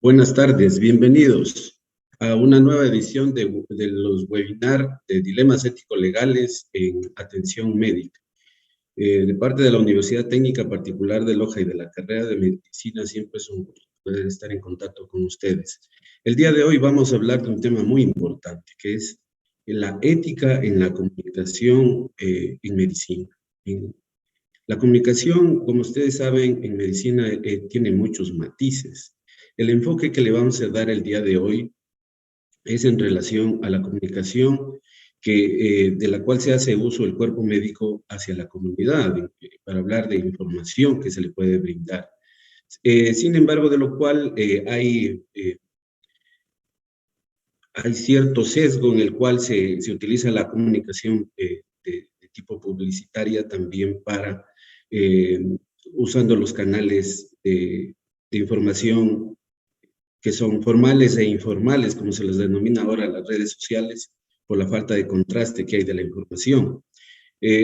Buenas tardes, bienvenidos a una nueva edición de los webinars de dilemas ético-legales en atención médica. De parte de la Universidad Técnica Particular de Loja y de la carrera de Medicina, siempre es un gusto poder estar en contacto con ustedes. El día de hoy vamos a hablar de un tema muy importante, que es la ética en la comunicación en medicina. La comunicación, como ustedes saben, en medicina tiene muchos matices. El enfoque que le vamos a dar el día de hoy es en relación a la comunicación de la cual se hace uso el cuerpo médico hacia la comunidad, para hablar de información que se le puede brindar. Sin embargo, de lo cual hay cierto sesgo en el cual se utiliza la comunicación de tipo publicitaria también para usando los canales de información que son formales e informales, como se les denomina ahora las redes sociales, por la falta de contraste que hay de la información.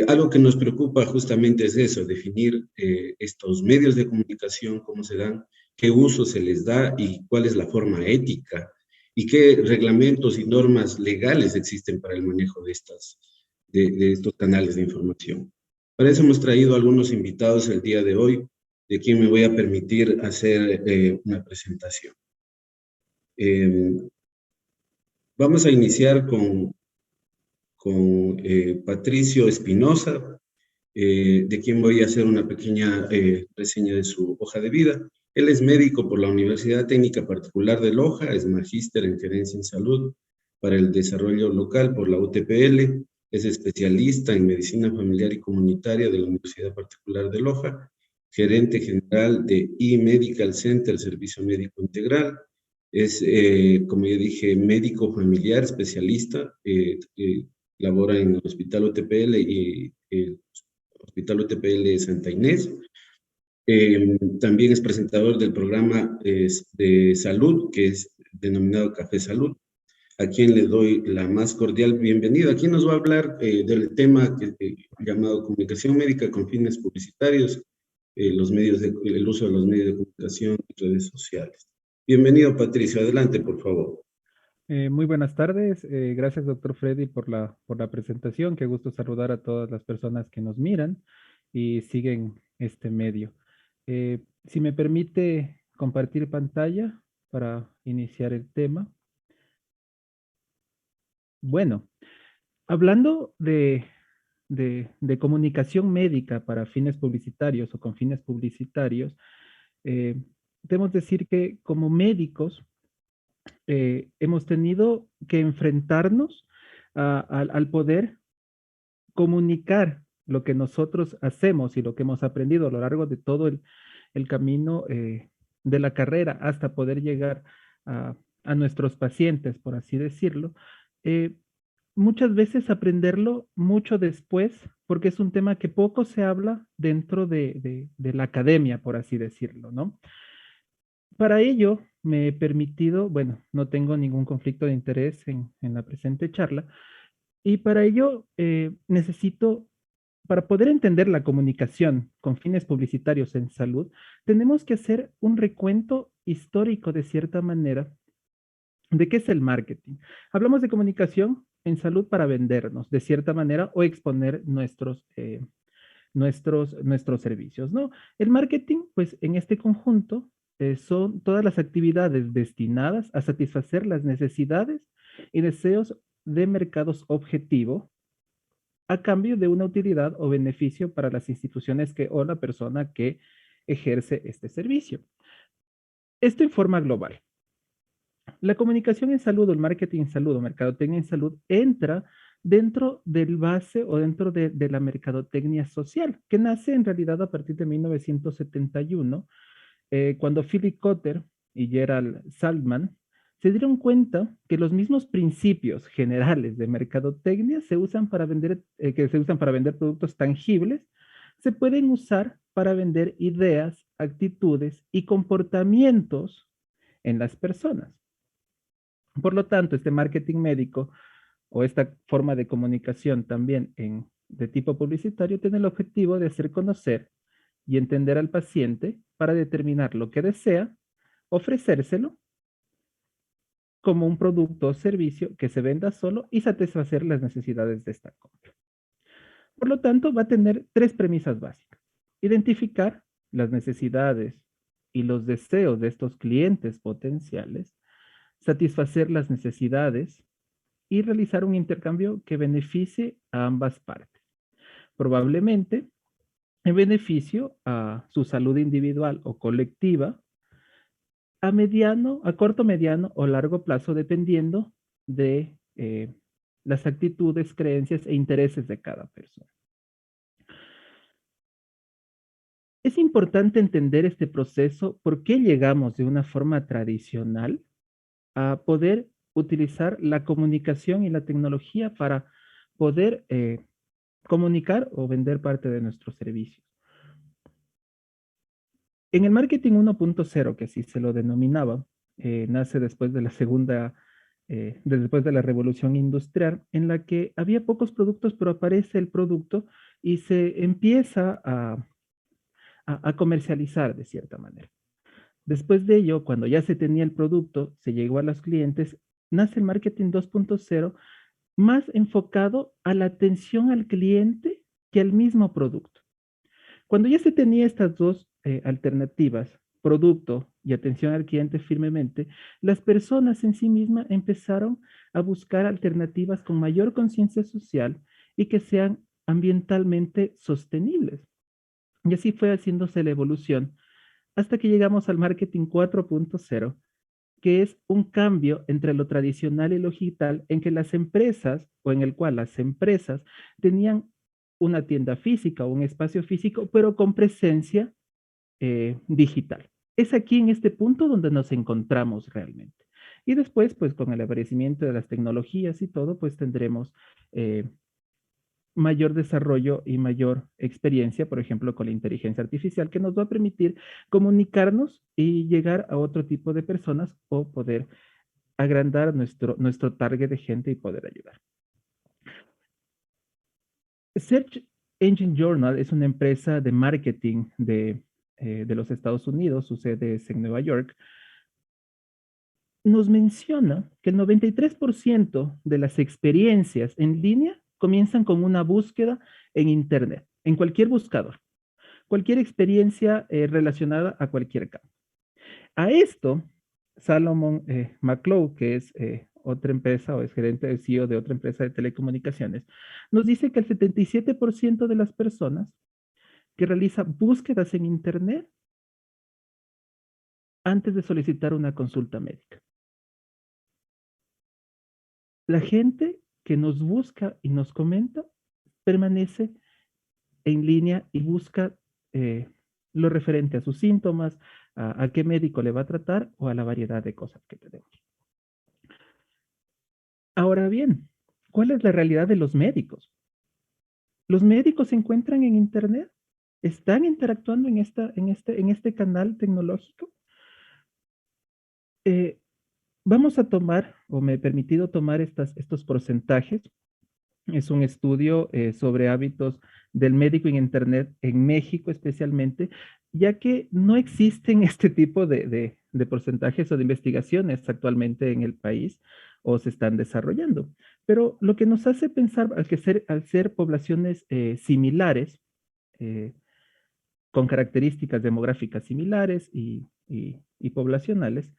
Algo que nos preocupa justamente es eso, definir estos medios de comunicación, cómo se dan, qué uso se les da y cuál es la forma ética y qué reglamentos y normas legales existen para el manejo de estos canales de información. Para eso hemos traído algunos invitados el día de hoy, de quien me voy a permitir hacer una presentación. Vamos a iniciar con Patricio Espinosa, de quien voy a hacer una pequeña reseña de su hoja de vida. Él es médico por la Universidad Técnica Particular de Loja, es magíster en Gerencia en Salud para el Desarrollo Local por la UTPL, es especialista en Medicina Familiar y Comunitaria de la Universidad Particular de Loja, gerente general de eMedical Center, Servicio Médico Integral, es, como ya dije, médico familiar especialista, labora en el Hospital UTPL y el Hospital UTPL Santa Inés. También es presentador del programa de salud, que es denominado Café Salud, a quien le doy la más cordial bienvenida. Aquí nos va a hablar del tema llamado comunicación médica con fines publicitarios, el uso de los medios de comunicación y redes sociales. Bienvenido, Patricio. Adelante, por favor. Muy buenas tardes. Gracias, doctor Freddy, por la presentación. Qué gusto saludar a todas las personas que nos miran y siguen este medio. Si me permite compartir pantalla para iniciar el tema. Bueno, hablando de comunicación médica para fines publicitarios o con fines publicitarios, debemos decir que como médicos, hemos tenido que enfrentarnos al poder comunicar lo que nosotros hacemos y lo que hemos aprendido a lo largo de todo el camino de la carrera hasta poder llegar a nuestros pacientes, por así decirlo. eh, Muchas veces aprenderlo mucho después, porque es un tema que poco se habla dentro de la academia, por así decirlo, ¿no? Para ello, me he permitido, bueno, no tengo ningún conflicto de interés en la presente charla, y para ello necesito, para poder entender la comunicación con fines publicitarios en salud, tenemos que hacer un recuento histórico de cierta manera de qué es el marketing. Hablamos de comunicación en salud para vendernos de cierta manera o exponer nuestros servicios, ¿no? El marketing, pues en este conjunto, son todas las actividades destinadas a satisfacer las necesidades y deseos de mercados objetivo a cambio de una utilidad o beneficio para las instituciones o la persona que ejerce este servicio. Esto en forma global. La comunicación en salud o el marketing en salud o mercadotecnia en salud entra dentro del base o dentro de la mercadotecnia social, que nace en realidad a partir de 1971, cuando Philip Kotler y Gerald Saltman se dieron cuenta que los mismos principios generales de mercadotecnia que se usan para vender productos tangibles, se pueden usar para vender ideas, actitudes y comportamientos en las personas. Por lo tanto, este marketing médico o esta forma de comunicación también de tipo publicitario tiene el objetivo de hacer conocer y entender al paciente para determinar lo que desea, ofrecérselo como un producto o servicio que se venda solo y satisfacer las necesidades de esta compra. Por lo tanto, va a tener tres premisas básicas. Identificar las necesidades y los deseos de estos clientes potenciales, satisfacer las necesidades y realizar un intercambio que beneficie a ambas partes. Probablemente en beneficio a su salud individual o colectiva a mediano, a corto, mediano o largo plazo, dependiendo de las actitudes, creencias e intereses de cada persona. Es importante entender este proceso, por qué llegamos de una forma tradicional a poder utilizar la comunicación y la tecnología para poder comunicar o vender parte de nuestros servicios. En el marketing 1.0, que así se lo denominaba, nace después de la después de la revolución industrial, en la que había pocos productos, pero aparece el producto y se empieza a comercializar de cierta manera. Después de ello, cuando ya se tenía el producto, se llegó a los clientes, nace el marketing 2.0 más enfocado a la atención al cliente que al mismo producto. Cuando ya se tenía estas dos alternativas, producto y atención al cliente firmemente, las personas en sí mismas empezaron a buscar alternativas con mayor conciencia social y que sean ambientalmente sostenibles. Y así fue haciéndose la evolución hasta que llegamos al marketing 4.0, que es un cambio entre lo tradicional y lo digital, en que las empresas, o en el cual las empresas tenían una tienda física o un espacio físico, pero con presencia digital. Es aquí en este punto donde nos encontramos realmente. Y después, pues con el aparecimiento de las tecnologías y todo, pues tendremos mayor desarrollo y mayor experiencia, por ejemplo, con la inteligencia artificial, que nos va a permitir comunicarnos y llegar a otro tipo de personas o poder agrandar nuestro target de gente y poder ayudar. Search Engine Journal es una empresa de marketing de los Estados Unidos, su sede es en Nueva York. Nos menciona que el 93% de las experiencias en línea comienzan con una búsqueda en Internet, en cualquier buscador, cualquier experiencia relacionada a cualquier campo. A esto, Salomon McClough, que es otra empresa o es gerente de CEO de otra empresa de telecomunicaciones, nos dice que el 77% de las personas que realizan búsquedas en Internet antes de solicitar una consulta médica. La gente que nos busca y nos comenta permanece en línea y busca lo referente a sus síntomas, a qué médico le va a tratar o a la variedad de cosas que tenemos. Ahora bien, ¿cuál es la realidad de los médicos? Los médicos se encuentran en Internet, están interactuando en este canal tecnológico. Eh, Vamos a tomar, o me he permitido tomar estos porcentajes. Es un estudio sobre hábitos del médico en Internet en México especialmente, ya que no existen este tipo de porcentajes o de investigaciones actualmente en el país o se están desarrollando. Pero lo que nos hace pensar al ser poblaciones similares, eh, con características demográficas similares y poblacionales,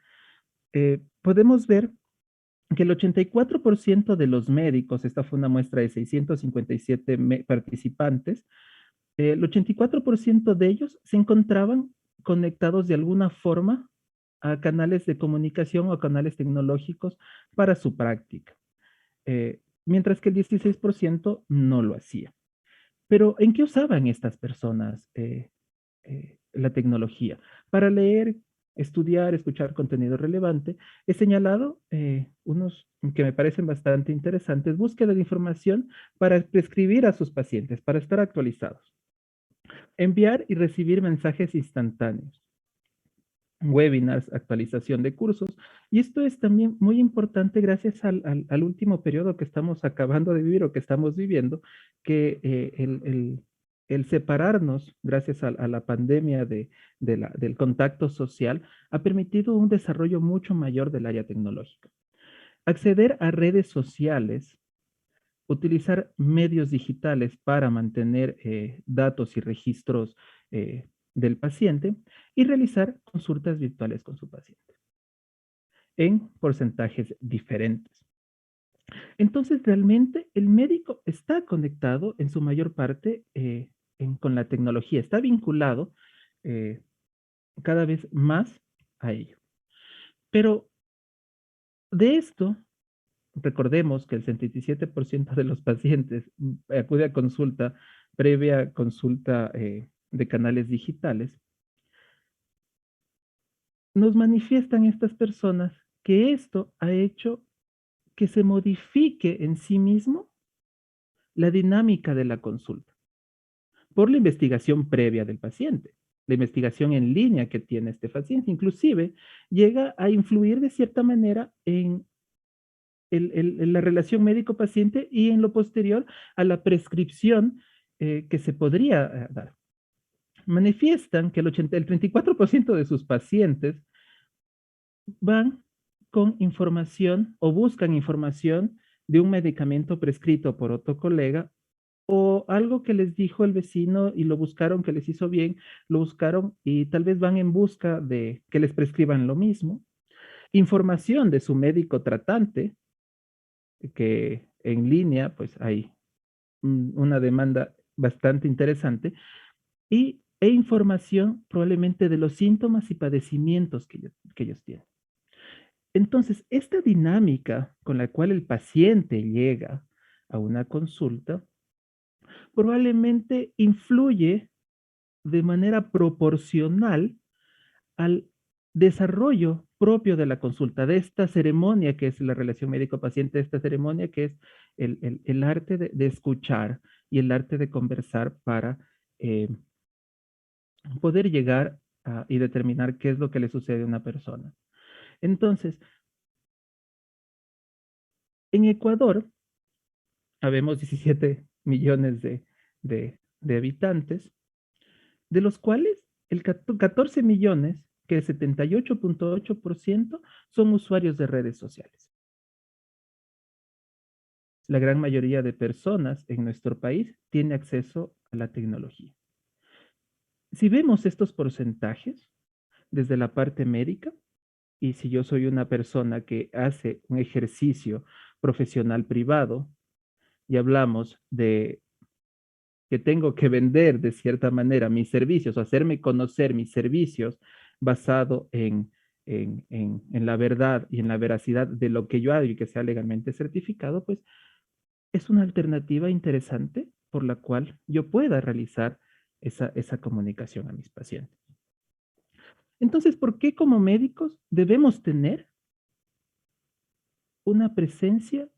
podemos ver que el 84% de los médicos, esta fue una muestra de 657 participantes, el 84% de ellos se encontraban conectados de alguna forma a canales de comunicación o canales tecnológicos para su práctica, mientras que el 16% no lo hacía. Pero ¿en qué usaban estas personas la tecnología? Para leer, estudiar, escuchar contenido relevante. He señalado unos que me parecen bastante interesantes, búsqueda de información para prescribir a sus pacientes, para estar actualizados. Enviar y recibir mensajes instantáneos, webinars, actualización de cursos. Y esto es también muy importante gracias al último periodo que estamos acabando de vivir o que estamos viviendo, que el separarnos gracias a la pandemia del contacto social ha permitido un desarrollo mucho mayor del área tecnológica. Acceder a redes sociales, utilizar medios digitales para mantener datos y registros del paciente y realizar consultas virtuales con su paciente en porcentajes diferentes. Entonces, realmente el médico está conectado en su mayor parte con la tecnología, está vinculado eh, cada vez más a ello. Pero de esto, recordemos que el 77% de los pacientes acude a consulta previa consulta de canales digitales. Nos manifiestan estas personas que esto ha hecho que se modifique en sí mismo la dinámica de la consulta por la investigación previa del paciente, la investigación en línea que tiene este paciente, inclusive llega a influir de cierta manera en la relación médico-paciente y en lo posterior a la prescripción que se podría dar. Manifiestan que el 34% de sus pacientes van con información o buscan información de un medicamento prescrito por otro colega o algo que les dijo el vecino y lo buscaron, que les hizo bien, lo buscaron y tal vez van en busca de que les prescriban lo mismo. Información de su médico tratante, que en línea, pues hay una demanda bastante interesante, e información probablemente de los síntomas y padecimientos que ellos tienen. Entonces, esta dinámica con la cual el paciente llega a una consulta probablemente influye de manera proporcional al desarrollo propio de la consulta, de esta ceremonia que es la relación médico-paciente, esta ceremonia que es el arte de escuchar y el arte de conversar para eh, poder llegar y determinar qué es lo que le sucede a una persona. Entonces, en Ecuador, habemos 17 millones de habitantes, de los cuales el 14 millones, que es 78.8%, son usuarios de redes sociales. La gran mayoría de personas en nuestro país tiene acceso a la tecnología. Si vemos estos porcentajes desde la parte médica, y si yo soy una persona que hace un ejercicio profesional privado y hablamos de que tengo que vender de cierta manera mis servicios o hacerme conocer mis servicios basado en la verdad y en la veracidad de lo que yo hago y que sea legalmente certificado, pues es una alternativa interesante por la cual yo pueda realizar esa comunicación a mis pacientes. Entonces, ¿por qué como médicos debemos tener una presencia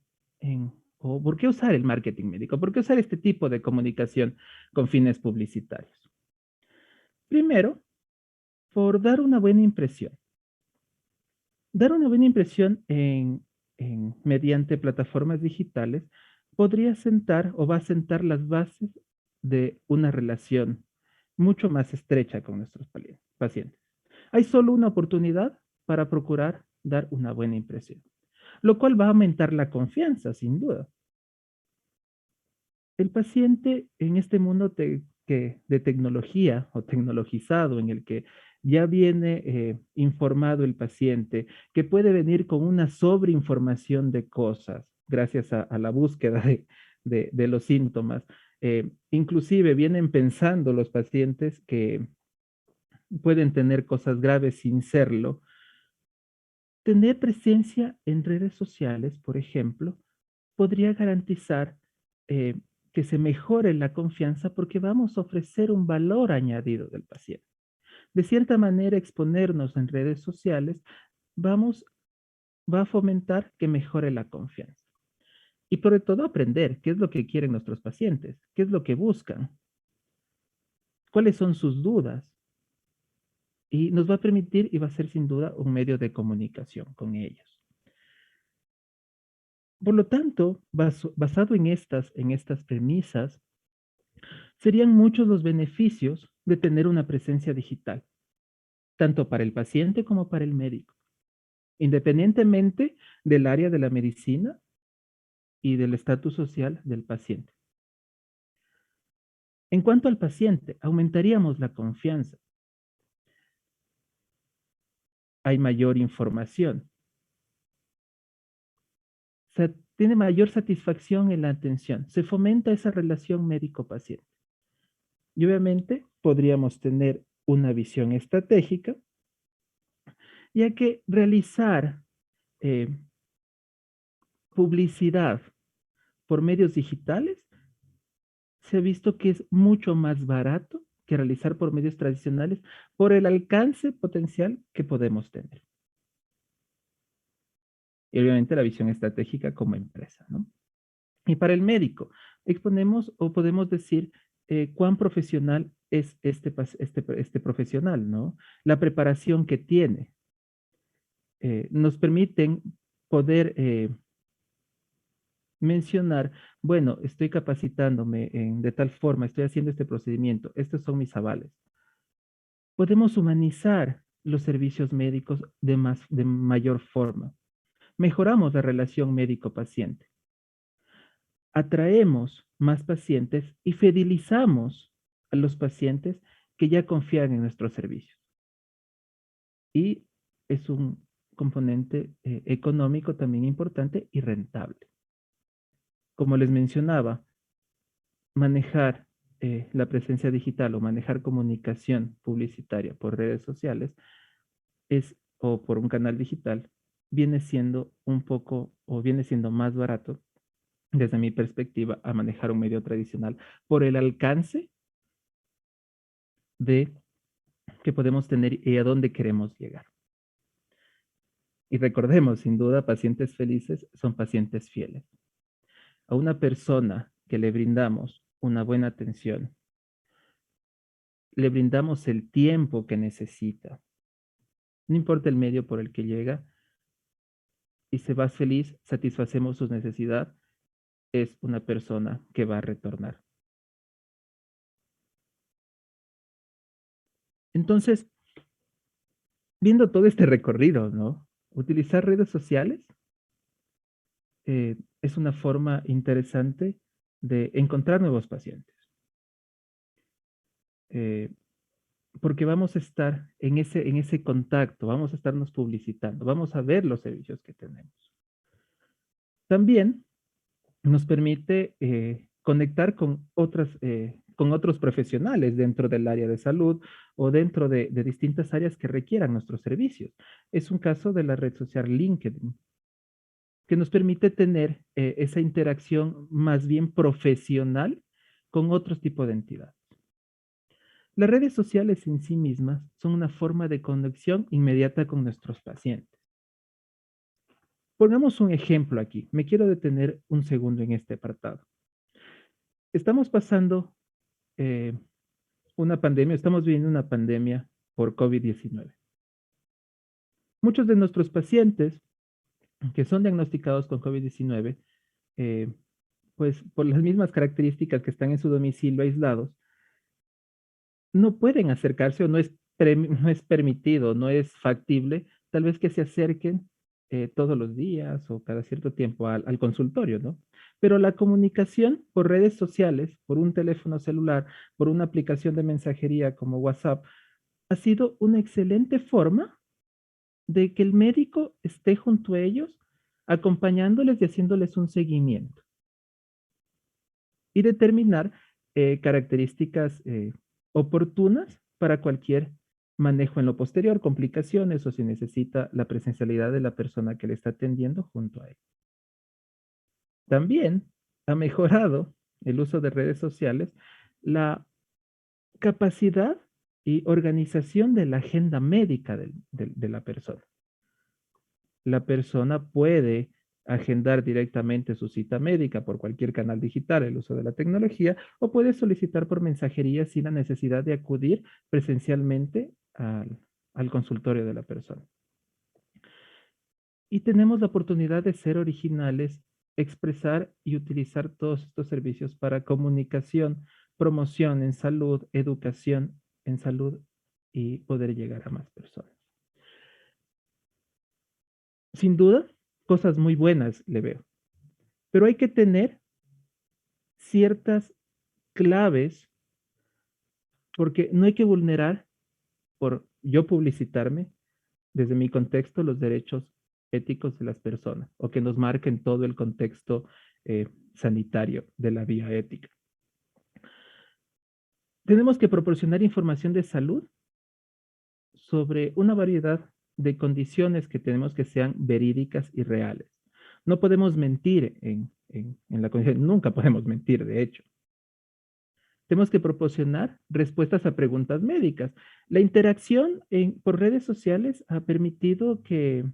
o por qué usar el marketing médico? ¿Por qué usar este tipo de comunicación con fines publicitarios? Primero, por dar una buena impresión. Dar una buena impresión mediante plataformas digitales podría sentar o va a sentar las bases de una relación mucho más estrecha con nuestros pacientes. Hay solo una oportunidad para procurar dar una buena impresión, lo cual va a aumentar la confianza, sin duda. El paciente en este mundo de tecnología o tecnologizado en el que ya viene informado el paciente, que puede venir con una sobreinformación de cosas gracias a la búsqueda de los síntomas. Inclusive vienen pensando los pacientes que pueden tener cosas graves sin serlo. Tener presencia en redes sociales, por ejemplo, podría garantizar eh, que se mejore la confianza porque vamos a ofrecer un valor añadido del paciente. De cierta manera, exponernos en redes sociales vamos, va a fomentar que mejore la confianza. Y sobre todo aprender qué es lo que quieren nuestros pacientes, qué es lo que buscan, cuáles son sus dudas. Y nos va a permitir y va a ser sin duda un medio de comunicación con ellos. Por lo tanto, basado en estas premisas, serían muchos los beneficios de tener una presencia digital, tanto para el paciente como para el médico. independientemente del área de la medicina y del estatus social del paciente. En cuanto al paciente, aumentaríamos la confianza. Hay mayor información. Se tiene mayor satisfacción en la atención. Se fomenta esa relación médico-paciente. Y obviamente podríamos tener una visión estratégica, ya que realizar eh, publicidad por medios digitales se ha visto que es mucho más barato que realizar por medios tradicionales por el alcance potencial que podemos tener. Y obviamente la visión estratégica como empresa, ¿no? Y para el médico, exponemos o podemos decir cuán profesional es este profesional, ¿no? La preparación que tiene. Nos permiten poder mencionar, bueno, estoy capacitándome de tal forma, estoy haciendo este procedimiento, estos son mis avales. Podemos humanizar los servicios médicos de mayor forma. Mejoramos la relación médico-paciente. Atraemos más pacientes y fidelizamos a los pacientes que ya confían en nuestros servicios. Y es un componente económico también importante y rentable. Como les mencionaba, manejar la presencia digital o manejar comunicación publicitaria por redes sociales o por un canal digital viene siendo un poco o viene siendo más barato desde mi perspectiva a manejar un medio tradicional por el alcance de que podemos tener y a dónde queremos llegar. Y recordemos, sin duda, pacientes felices son pacientes fieles. A una persona que le brindamos una buena atención, le brindamos el tiempo que necesita, no importa el medio por el que llega, y se va feliz, satisfacemos su necesidad, es una persona que va a retornar. Entonces, viendo todo este recorrido, ¿no? Utilizar redes sociales es una forma interesante de encontrar nuevos pacientes. Eh, porque vamos a estar en ese contacto, vamos a estarnos publicitando, vamos a ver los servicios que tenemos. También nos permite conectar con otros profesionales dentro del área de salud o dentro de distintas áreas que requieran nuestros servicios. Es un caso de la red social LinkedIn, que nos permite tener esa interacción más bien profesional con otros tipos de entidades. Las redes sociales en sí mismas son una forma de conexión inmediata con nuestros pacientes. Pongamos un ejemplo aquí. Me quiero detener un segundo en este apartado. Estamos pasando eh, una pandemia, estamos viviendo una pandemia por COVID-19. Muchos de nuestros pacientes que son diagnosticados con COVID-19, pues por las mismas características que están en su domicilio aislados, no pueden acercarse o no es permitido, no es factible, tal vez que se acerquen todos los días o cada cierto tiempo al consultorio, ¿no? Pero la comunicación por redes sociales, por un teléfono celular, por una aplicación de mensajería como WhatsApp, ha sido una excelente forma de que el médico esté junto a ellos, acompañándoles y haciéndoles un seguimiento y determinar características oportunas para cualquier manejo en lo posterior, complicaciones o si necesita la presencialidad de la persona que le está atendiendo junto a él. También ha mejorado el uso de redes sociales la capacidad y organización de la agenda médica de la persona. La persona puede agendar directamente su cita médica por cualquier canal digital, el uso de la tecnología, o puede solicitar por mensajería sin la necesidad de acudir presencialmente al consultorio de la persona. Y tenemos la oportunidad de ser originales, expresar y utilizar todos estos servicios para comunicación, promoción en salud, educación en salud y poder llegar a más personas. Sin duda, cosas muy buenas le veo, pero hay que tener ciertas claves porque no hay que vulnerar por yo publicitarme desde mi contexto los derechos éticos de las personas o que nos marquen todo el contexto sanitario de la vía ética. Tenemos que proporcionar información de salud sobre una variedad de condiciones que tenemos que sean verídicas y reales. No podemos mentir en la condición, nunca podemos mentir, de hecho. Tenemos que proporcionar respuestas a preguntas médicas. La interacción por redes sociales ha permitido que,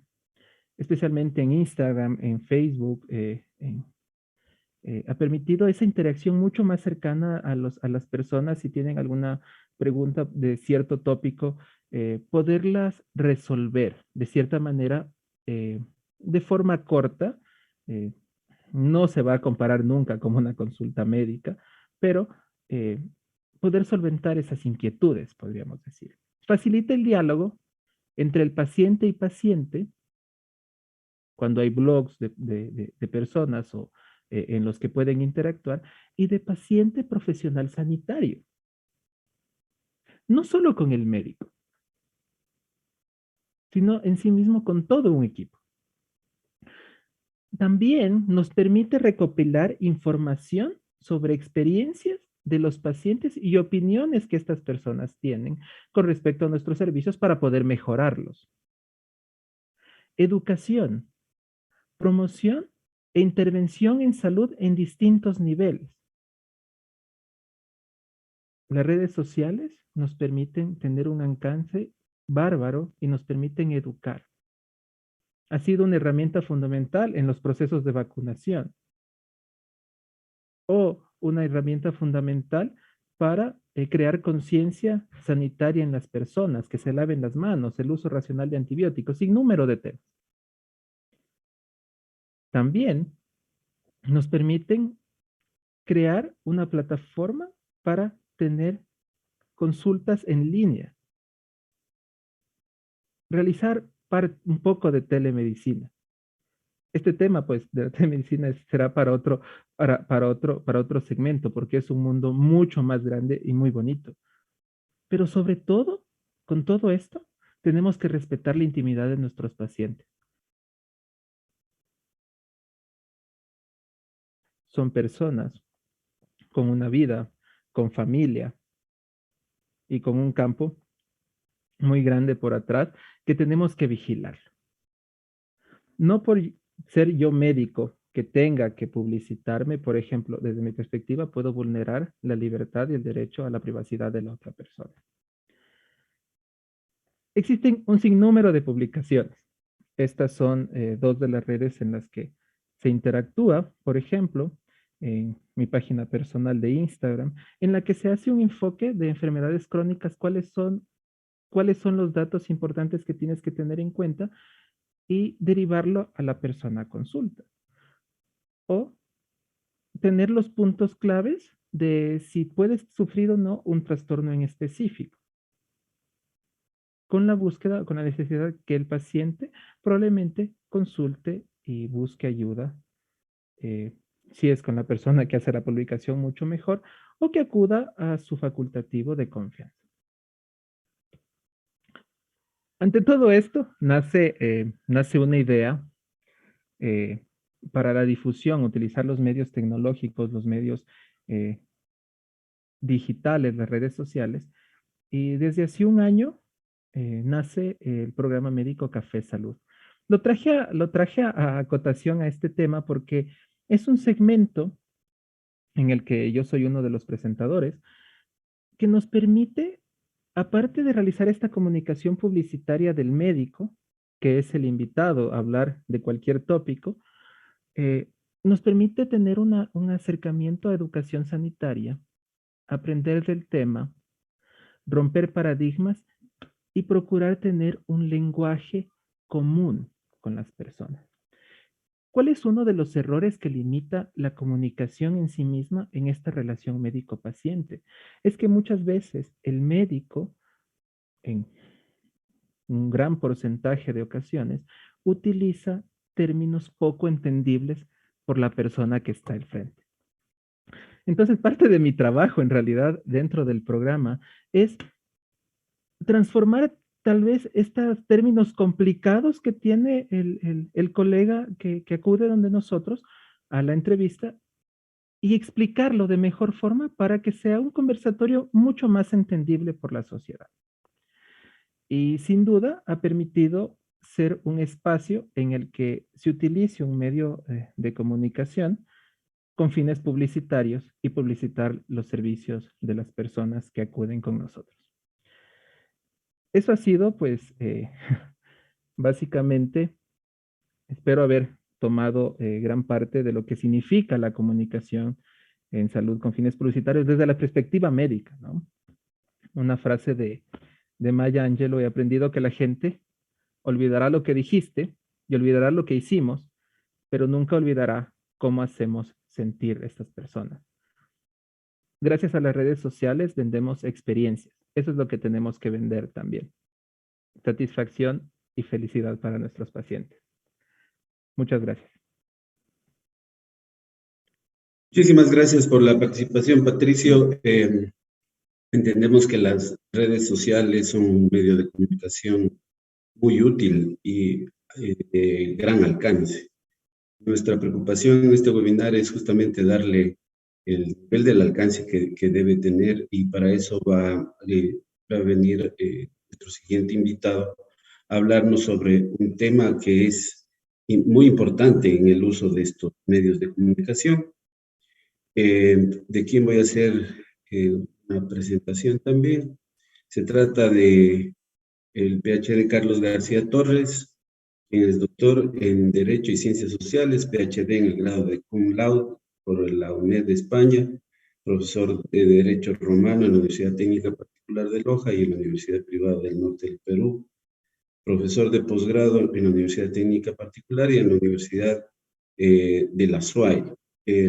especialmente en Instagram, en Facebook, ha permitido esa interacción mucho más cercana a las personas si tienen alguna pregunta de cierto tópico, poderlas resolver de cierta manera, de forma corta. eh, no se va a comparar nunca como una consulta médica, pero eh, poder solventar esas inquietudes, podríamos decir. Facilita el diálogo entre el paciente y paciente cuando hay blogs de personas o en los que pueden interactuar, y de paciente profesional sanitario, no solo con el médico, sino en sí mismo con todo un equipo. También nos permite recopilar información sobre experiencias de los pacientes y opiniones que estas personas tienen con respecto a nuestros servicios para poder mejorarlos. Educación, promoción e intervención en salud en distintos niveles. Las redes sociales nos permiten tener un alcance bárbaro y nos permiten educar. Ha sido una herramienta fundamental en los procesos de vacunación o una herramienta fundamental para crear conciencia sanitaria en las personas, que se laven las manos, el uso racional de antibióticos, sin número de temas. También nos permiten crear una plataforma para tener consultas en línea, realizar un poco de telemedicina. Este tema, pues, de la telemedicina será para otro segmento, porque es un mundo mucho más grande y muy bonito. Pero sobre todo, con todo esto, tenemos que respetar la intimidad de nuestros pacientes. Son personas con una vida, con familia y con un campo muy grande por atrás que tenemos que vigilar. No por ser yo médico que tenga que publicitarme, por ejemplo, desde mi perspectiva, puedo vulnerar la libertad y el derecho a la privacidad de la otra persona. Existen un sinnúmero de publicaciones. Estas son dos de las redes en las que se interactúa, por ejemplo, en mi página personal de Instagram, en la que se hace un enfoque de enfermedades crónicas, cuáles son los datos importantes que tienes que tener en cuenta y derivarlo a la persona a consulta. O tener los puntos claves de si puedes sufrir o no un trastorno en específico, con la búsqueda, con la necesidad que el paciente probablemente consulte y busque ayuda, eh, si es con la persona que hace la publicación, mucho mejor, o que acuda a su facultativo de confianza. Ante todo esto, nace una idea eh, para la difusión, utilizar los medios tecnológicos, los medios eh, digitales, las redes sociales, y desde hace un año nace el programa médico Café Salud. Lo traje a acotación a este tema porque es un segmento en el que yo soy uno de los presentadores que nos permite, aparte de realizar esta comunicación publicitaria del médico, que es el invitado a hablar de cualquier tópico, eh, nos permite tener un acercamiento a educación sanitaria, aprender del tema, romper paradigmas y procurar tener un lenguaje común con las personas. ¿Cuál es uno de los errores que limita la comunicación en sí misma en esta relación médico-paciente? Es que muchas veces el médico, en un gran porcentaje de ocasiones, utiliza términos poco entendibles por la persona que está al frente. Entonces, parte de mi trabajo, en realidad, dentro del programa, es transformar tal vez estos términos complicados que tiene el colega que acude donde nosotros a la entrevista y explicarlo de mejor forma para que sea un conversatorio mucho más entendible por la sociedad. Y sin duda ha permitido ser un espacio en el que se utilice un medio de comunicación con fines publicitarios y publicitar los servicios de las personas que acuden con nosotros. Eso ha sido, pues, básicamente, espero haber tomado gran parte de lo que significa la comunicación en salud con fines publicitarios desde la perspectiva médica, ¿no? Una frase de Maya Angelou: he aprendido que la gente olvidará lo que dijiste y olvidará lo que hicimos, pero nunca olvidará cómo hacemos sentir a estas personas. Gracias a las redes sociales vendemos experiencias. Eso es lo que tenemos que vender también. Satisfacción y felicidad para nuestros pacientes. Muchas gracias. Muchísimas gracias por la participación, Patricio. Entendemos que las redes sociales son un medio de comunicación muy útil y de gran alcance. Nuestra preocupación en este webinar es justamente darle el nivel del alcance que debe tener, y para eso va a venir nuestro siguiente invitado a hablarnos sobre un tema que es muy importante en el uso de estos medios de comunicación, de quien voy a hacer una presentación también. Se trata de el PhD Carlos García Torres, quien es doctor en Derecho y Ciencias Sociales, PhD en el grado de Cum Laude por la UNED de España, profesor de Derecho Romano en la Universidad Técnica Particular de Loja y en la Universidad Privada del Norte del Perú, profesor de posgrado en la Universidad Técnica Particular y en la Universidad de la SUAY.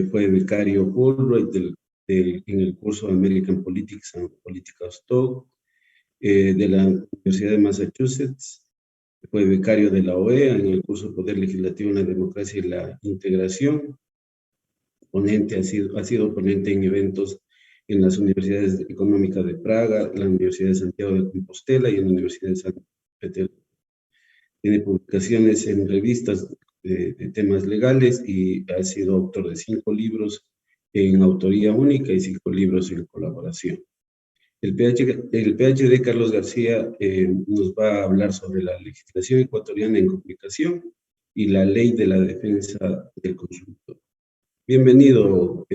Fue becario Fulbright en el curso American Politics and Political Talk de la Universidad de Massachusetts. Fue becario de la OEA en el curso Poder Legislativo en la Democracia y la Integración. Ha sido ponente en eventos en las universidades económicas de Praga, la Universidad de Santiago de Compostela y en la Universidad de San Petersburgo. Tiene publicaciones en revistas de temas legales y ha sido autor de 5 libros en autoría única y 5 libros en colaboración. El PhD Carlos García nos va a hablar sobre la legislación ecuatoriana en comunicación y la ley de la defensa del consumidor. Bienvenido,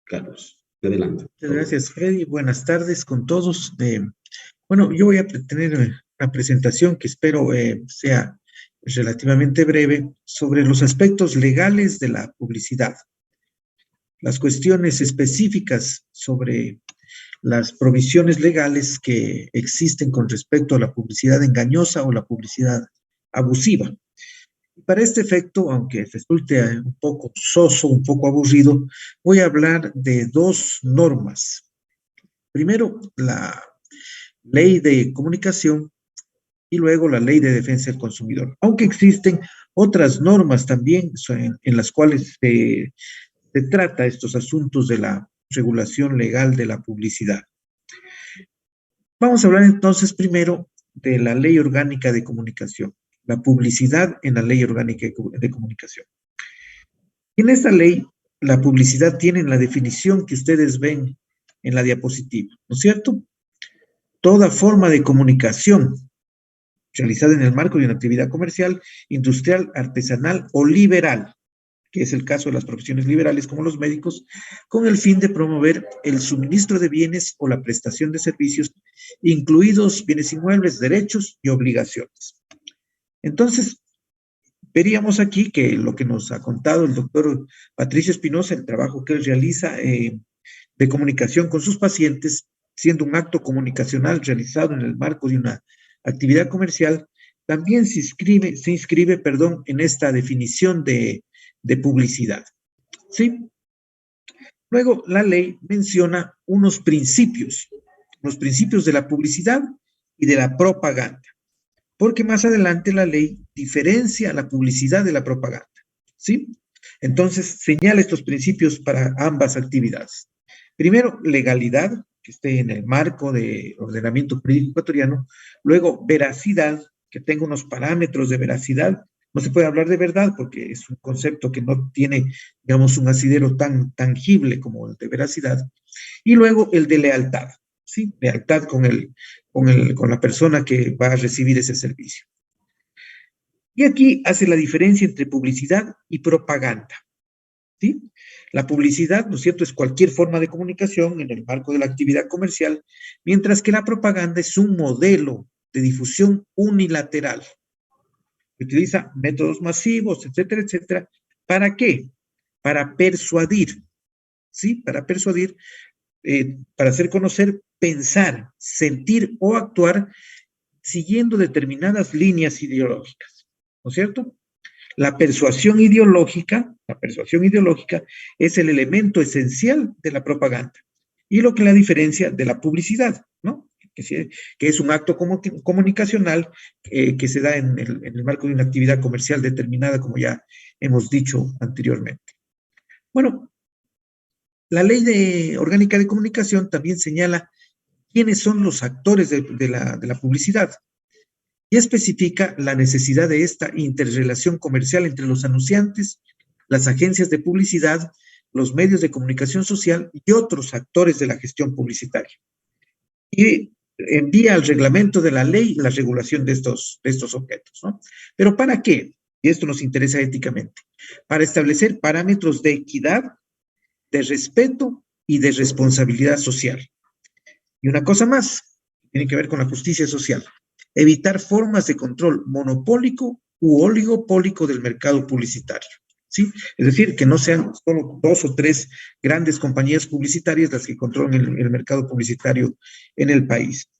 Carlos. Adelante. Muchas gracias, Freddy. Buenas tardes con todos. Bueno, yo voy a tener una presentación que espero sea relativamente breve sobre los aspectos legales de la publicidad, las cuestiones específicas sobre las provisiones legales que existen con respecto a la publicidad engañosa o la publicidad abusiva. Para este efecto, aunque resulte un poco soso, un poco aburrido, voy a hablar de 2 normas. Primero, la ley de comunicación y luego la ley de defensa del consumidor. Aunque existen otras normas también en las cuales se trata estos asuntos de la regulación legal de la publicidad. Vamos a hablar entonces primero de la Ley Orgánica de Comunicación, la publicidad en la Ley Orgánica de Comunicación. En esta ley, la publicidad tiene la definición que ustedes ven en la diapositiva, ¿no es cierto? Toda forma de comunicación realizada en el marco de una actividad comercial, industrial, artesanal o liberal, que es el caso de las profesiones liberales como los médicos, con el fin de promover el suministro de bienes o la prestación de servicios, incluidos bienes inmuebles, derechos y obligaciones. Entonces, veríamos aquí que lo que nos ha contado el doctor Patricio Espinosa, el trabajo que él realiza de comunicación con sus pacientes, siendo un acto comunicacional realizado en el marco de una actividad comercial, también se inscribe en esta definición de publicidad. ¿Sí? Luego, la ley menciona unos principios de la publicidad y de la propaganda. porque más adelante la ley diferencia la publicidad de la propaganda, ¿sí? Entonces, señala estos principios para ambas actividades. Primero, legalidad, que esté en el marco de ordenamiento jurídico ecuatoriano. Luego, veracidad, que tenga unos parámetros de veracidad. No se puede hablar de verdad porque es un concepto que no tiene, digamos, un asidero tan tangible como el de veracidad. Y luego, el de lealtad, ¿sí? Lealtad con la persona que va a recibir ese servicio. Y aquí hace la diferencia entre publicidad y propaganda, ¿sí? La publicidad, ¿no es cierto?, es cualquier forma de comunicación en el marco de la actividad comercial, mientras que la propaganda es un modelo de difusión unilateral, que utiliza métodos masivos, etcétera, etcétera. ¿Para qué? Para persuadir, ¿sí? Para persuadir, para hacer conocer, pensar, sentir o actuar siguiendo determinadas líneas ideológicas, ¿no es cierto? La persuasión ideológica es el elemento esencial de la propaganda y lo que la diferencia de la publicidad, ¿no? Que es un acto comunicacional que se da en el marco de una actividad comercial determinada, como ya hemos dicho anteriormente. Bueno, la ley orgánica de comunicación también señala quiénes son los actores de la publicidad y especifica la necesidad de esta interrelación comercial entre los anunciantes, las agencias de publicidad, los medios de comunicación social y otros actores de la gestión publicitaria. Y envía al reglamento de la ley la regulación de estos objetos, ¿no? ¿Pero para qué? Y esto nos interesa éticamente. Para establecer parámetros de equidad, de respeto y de responsabilidad social. Y una cosa más, tiene que ver con la justicia social. Evitar formas de control monopólico u oligopólico del mercado publicitario, ¿sí? Es decir, que no sean solo 2 o 3 grandes compañías publicitarias las que controlen el mercado publicitario en el país.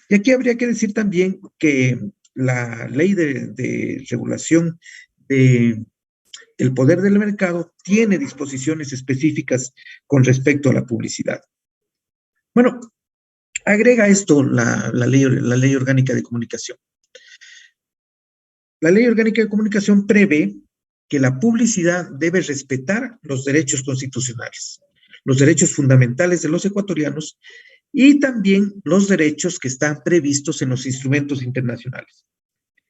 Y aquí habría que decir también que la ley de regulación del poder del mercado tiene disposiciones específicas con respecto a la publicidad. Bueno, agrega esto la ley orgánica de comunicación. La ley orgánica de comunicación prevé que la publicidad debe respetar los derechos constitucionales, los derechos fundamentales de los ecuatorianos y también los derechos que están previstos en los instrumentos internacionales.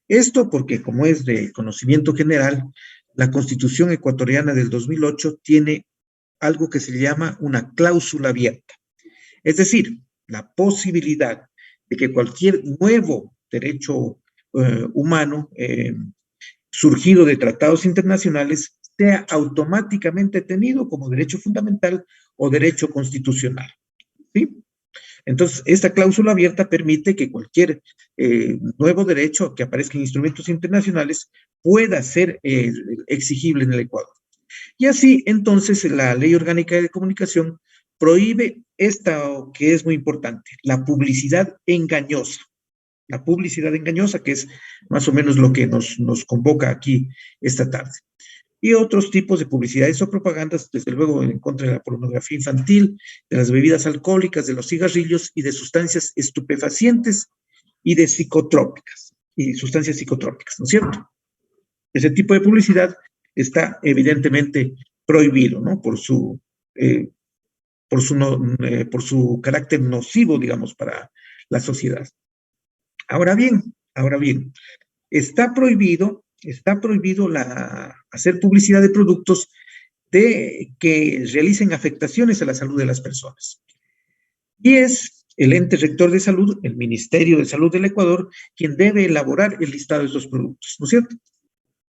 Esto porque, como es de conocimiento general, la Constitución ecuatoriana del 2008 tiene algo que se llama una cláusula abierta. Es decir, la posibilidad de que cualquier nuevo derecho humano surgido de tratados internacionales sea automáticamente tenido como derecho fundamental o derecho constitucional, ¿sí? Entonces, esta cláusula abierta permite que cualquier nuevo derecho que aparezca en instrumentos internacionales pueda ser exigible en el Ecuador. Y así, entonces, la Ley Orgánica de Comunicación prohíbe esta que es muy importante, la publicidad engañosa. La publicidad engañosa, que es más o menos lo que nos convoca aquí esta tarde. Y otros tipos de publicidades o propagandas, desde luego en contra de la pornografía infantil, de las bebidas alcohólicas, de los cigarrillos y de sustancias estupefacientes y de psicotrópicas, y sustancias psicotrópicas, ¿no es cierto? Ese tipo de publicidad está evidentemente prohibido, ¿no? Por su carácter nocivo, digamos, para la sociedad. Ahora bien, está prohibido hacer publicidad de productos que realicen afectaciones a la salud de las personas. Y es el ente rector de salud, el Ministerio de Salud del Ecuador, quien debe elaborar el listado de estos productos, ¿no es cierto?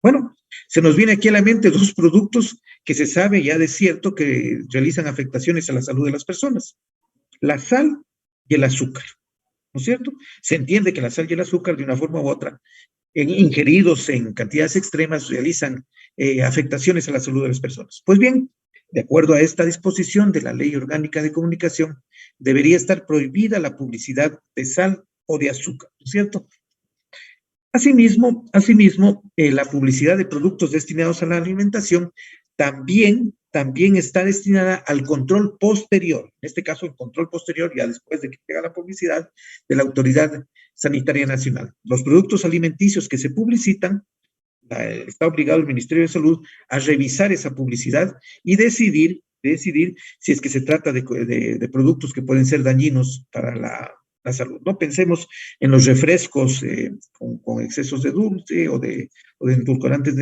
Bueno, se nos viene aquí a la mente 2 productos que se sabe ya de cierto que realizan afectaciones a la salud de las personas: la sal y el azúcar, ¿no es cierto? Se entiende que la sal y el azúcar, de una forma u otra, ingeridos en cantidades extremas, realizan afectaciones a la salud de las personas. Pues bien, de acuerdo a esta disposición de la Ley Orgánica de Comunicación, debería estar prohibida la publicidad de sal o de azúcar, ¿no es cierto? Asimismo, la publicidad de productos destinados a la alimentación también está destinada al control posterior, en este caso el control posterior, ya después de que llega la publicidad, de la autoridad Sanitaria Nacional. Los productos alimenticios que se publicitan, está obligado el Ministerio de Salud a revisar esa publicidad y decidir si es que se trata de productos que pueden ser dañinos para la salud. No pensemos en los refrescos con excesos de dulce o de endulcorantes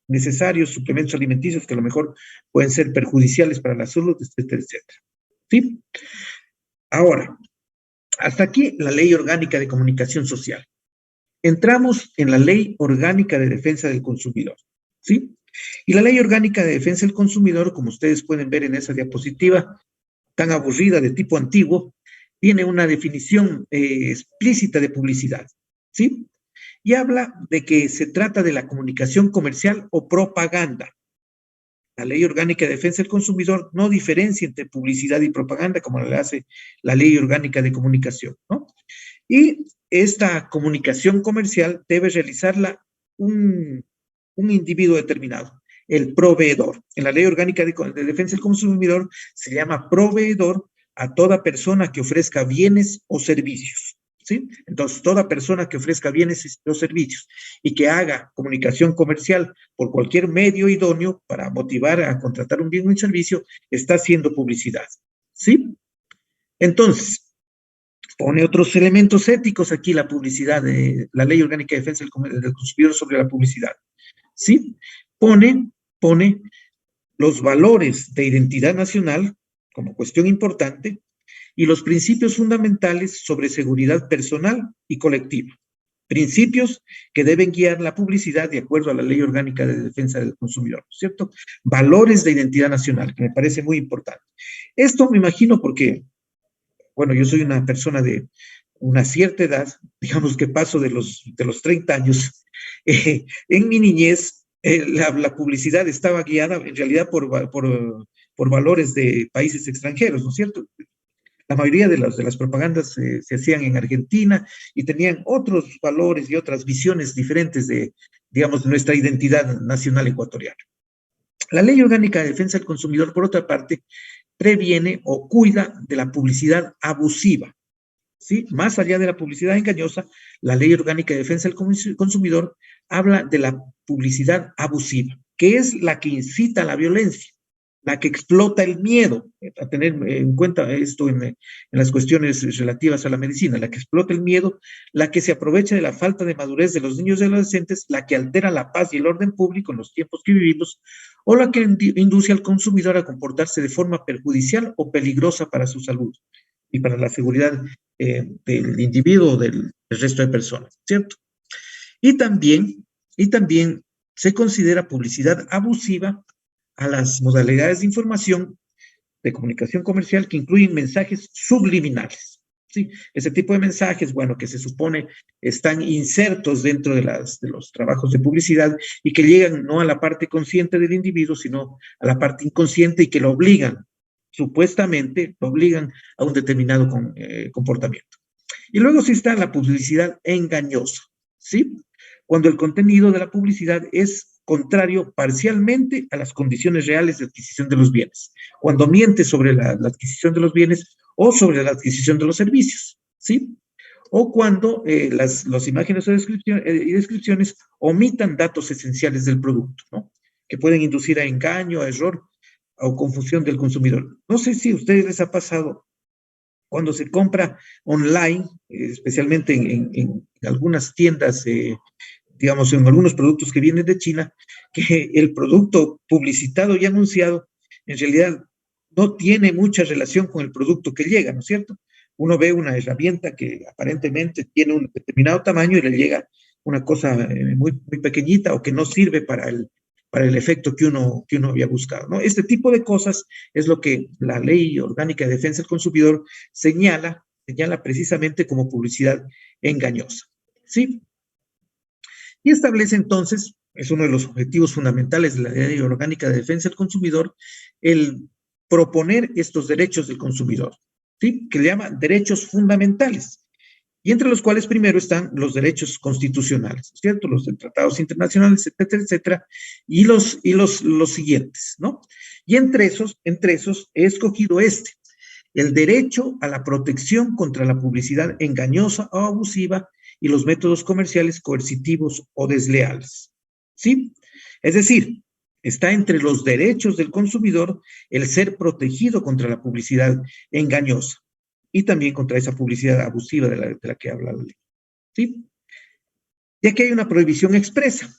necesarios, suplementos alimenticios que a lo mejor pueden ser perjudiciales para la salud, etcétera, etcétera. ¿Sí? Ahora, hasta aquí la Ley Orgánica de Comunicación Social. Entramos en la Ley Orgánica de Defensa del Consumidor, ¿sí? Y la Ley Orgánica de Defensa del Consumidor, como ustedes pueden ver en esa diapositiva tan aburrida de tipo antiguo, tiene una definición explícita de publicidad, ¿sí? Y habla de que se trata de la comunicación comercial o propaganda. La Ley Orgánica de Defensa del Consumidor no diferencia entre publicidad y propaganda como lo hace la Ley Orgánica de Comunicación, ¿no? Y esta comunicación comercial debe realizarla un individuo determinado, el proveedor. En la Ley Orgánica de Defensa del Consumidor se llama proveedor a toda persona que ofrezca bienes o servicios, ¿sí? Entonces, toda persona que ofrezca bienes o servicios y que haga comunicación comercial por cualquier medio idóneo para motivar a contratar un bien o un servicio, está haciendo publicidad, ¿sí? Entonces, pone otros elementos éticos aquí la publicidad, la Ley Orgánica de Defensa del Consumidor sobre la publicidad, ¿sí? Pone los valores de identidad nacional como cuestión importante y los principios fundamentales sobre seguridad personal y colectiva. Principios que deben guiar la publicidad de acuerdo a la Ley Orgánica de Defensa del Consumidor, ¿cierto? Valores de identidad nacional, que me parece muy importante. Esto me imagino porque, bueno, yo soy una persona de una cierta edad, digamos que paso de los 30 años. En mi niñez, la publicidad estaba guiada en realidad por valores de países extranjeros, ¿no es cierto? La mayoría de las propagandas se hacían en Argentina y tenían otros valores y otras visiones diferentes de, digamos, nuestra identidad nacional ecuatoriana. La Ley Orgánica de Defensa del Consumidor, por otra parte, previene o cuida de la publicidad abusiva, ¿sí? Más allá de la publicidad engañosa, la Ley Orgánica de Defensa del Consumidor habla de la publicidad abusiva, que es la que incita a la violencia, la que explota el miedo, a tener en cuenta esto en las cuestiones relativas a la medicina, la que explota el miedo, la que se aprovecha de la falta de madurez de los niños y adolescentes, la que altera la paz y el orden público en los tiempos que vivimos, o la que induce al consumidor a comportarse de forma perjudicial o peligrosa para su salud y para la seguridad del individuo o del resto de personas, ¿cierto? Y también se considera publicidad abusiva a las modalidades de información de comunicación comercial que incluyen mensajes subliminales, ¿sí? Ese tipo de mensajes, bueno, que se supone están insertos dentro de los trabajos de publicidad y que llegan no a la parte consciente del individuo, sino a la parte inconsciente y que lo obligan, supuestamente lo obligan a un determinado comportamiento. Y luego sí está la publicidad engañosa, ¿sí? Cuando el contenido de la publicidad es contrario parcialmente a las condiciones reales de adquisición de los bienes, cuando miente sobre la adquisición de los bienes o sobre la adquisición de los servicios, ¿sí? O cuando las imágenes y descripciones omitan datos esenciales del producto, ¿no? Que pueden inducir a engaño, a error o confusión del consumidor. No sé si a ustedes les ha pasado cuando se compra online, especialmente en algunas tiendas, digamos, en algunos productos que vienen de China, que el producto publicitado y anunciado en realidad no tiene mucha relación con el producto que llega, ¿no es cierto? Uno ve una herramienta que aparentemente tiene un determinado tamaño y le llega una cosa muy, muy pequeñita o que no sirve para el efecto que uno había buscado, ¿no? Este tipo de cosas es lo que la Ley Orgánica de Defensa del Consumidor señala precisamente como publicidad engañosa, ¿sí? Y establece entonces, es uno de los objetivos fundamentales de la Ley Orgánica de Defensa del Consumidor, el proponer estos derechos del consumidor, ¿sí? Que le llama derechos fundamentales, y entre los cuales primero están los derechos constitucionales, ¿cierto? Los de tratados internacionales, etcétera, etcétera, y los siguientes, ¿no? Y entre esos he escogido este. el derecho a la protección contra la publicidad engañosa o abusiva y los métodos comerciales coercitivos o desleales. ¿Sí? Es decir, está entre los derechos del consumidor el ser protegido contra la publicidad engañosa y también contra esa publicidad abusiva de la que habla la ley. ¿Sí? Ya que hay una prohibición expresa.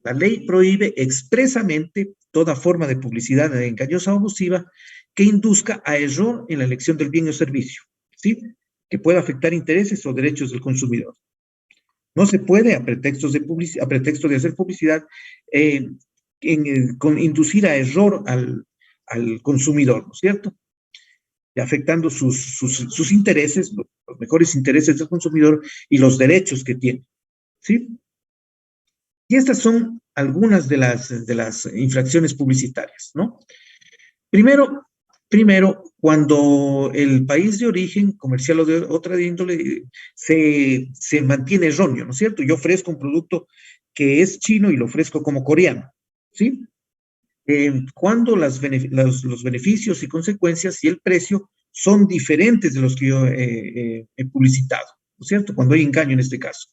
La ley prohíbe expresamente toda forma de publicidad engañosa o abusiva que induzca a error en la elección del bien o servicio, ¿sí? Que pueda afectar intereses o derechos del consumidor. No se puede, a pretexto de hacer publicidad, inducir a error al consumidor, ¿no es cierto? Y afectando sus intereses, los mejores intereses del consumidor y los derechos que tiene, ¿sí? Y estas son algunas de las infracciones publicitarias, ¿no? Primero, cuando el país de origen, comercial o de otra índole, se mantiene erróneo, ¿no es cierto? Yo ofrezco un producto que es chino y lo ofrezco como coreano, ¿sí? Cuando los beneficios y consecuencias y el precio son diferentes de los que yo he publicitado, ¿no es cierto? Cuando hay engaño en este caso.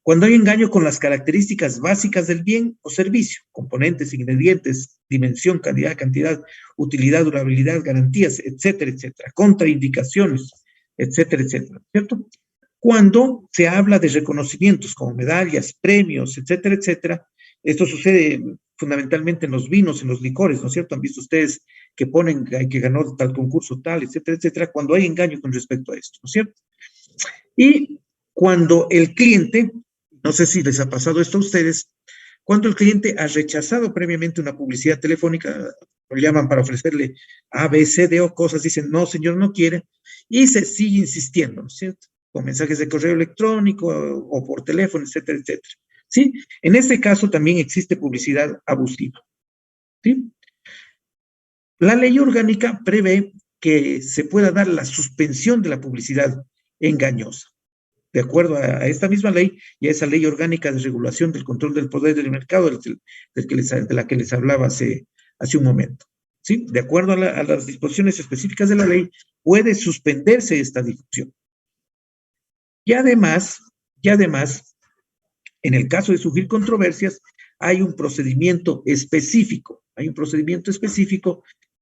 Cuando hay engaño con las características básicas del bien o servicio, componentes, ingredientes, dimensión, calidad, cantidad, utilidad, durabilidad, garantías, etcétera, etcétera, contraindicaciones, etcétera, etcétera, ¿cierto? Cuando se habla de reconocimientos como medallas, premios, etcétera, etcétera, esto sucede fundamentalmente en los vinos, en los licores, ¿no es cierto? Han visto ustedes que ponen que ganó tal concurso, tal, etcétera, etcétera, cuando hay engaño con respecto a esto, ¿no es cierto? Y cuando el cliente, no sé si les ha pasado esto a ustedes, cuando el cliente ha rechazado previamente una publicidad telefónica, lo llaman para ofrecerle A, B, C, D o cosas, dicen, no, señor, no quiere, y se sigue insistiendo, ¿no es cierto? Con mensajes de correo electrónico o por teléfono, etcétera, etcétera. ¿Sí? En este caso también existe publicidad abusiva. ¿Sí? La ley orgánica prevé que se pueda dar la suspensión de la publicidad engañosa. De acuerdo a esta misma ley y a esa ley orgánica de regulación del control del poder del mercado de la que les hablaba hace un momento. ¿Sí? De acuerdo a las disposiciones específicas de la ley, puede suspenderse esta difusión. Y además, en el caso de surgir controversias, hay un procedimiento específico,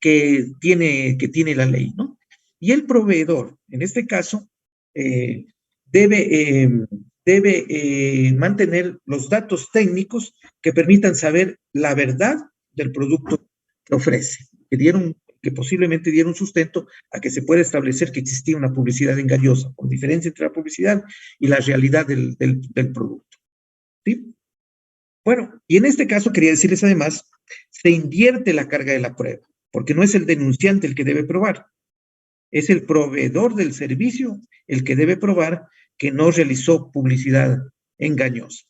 que tiene la ley, ¿no? Y el proveedor, en este caso, debe mantener los datos técnicos que permitan saber la verdad del producto que ofrece, que posiblemente dieron sustento a que se pueda establecer que existía una publicidad engañosa, con diferencia entre la publicidad y la realidad del producto. ¿Sí? Bueno, y en este caso quería decirles además, se invierte la carga de la prueba, porque no es el denunciante el que debe probar, es el proveedor del servicio el que debe probar que no realizó publicidad engañosa.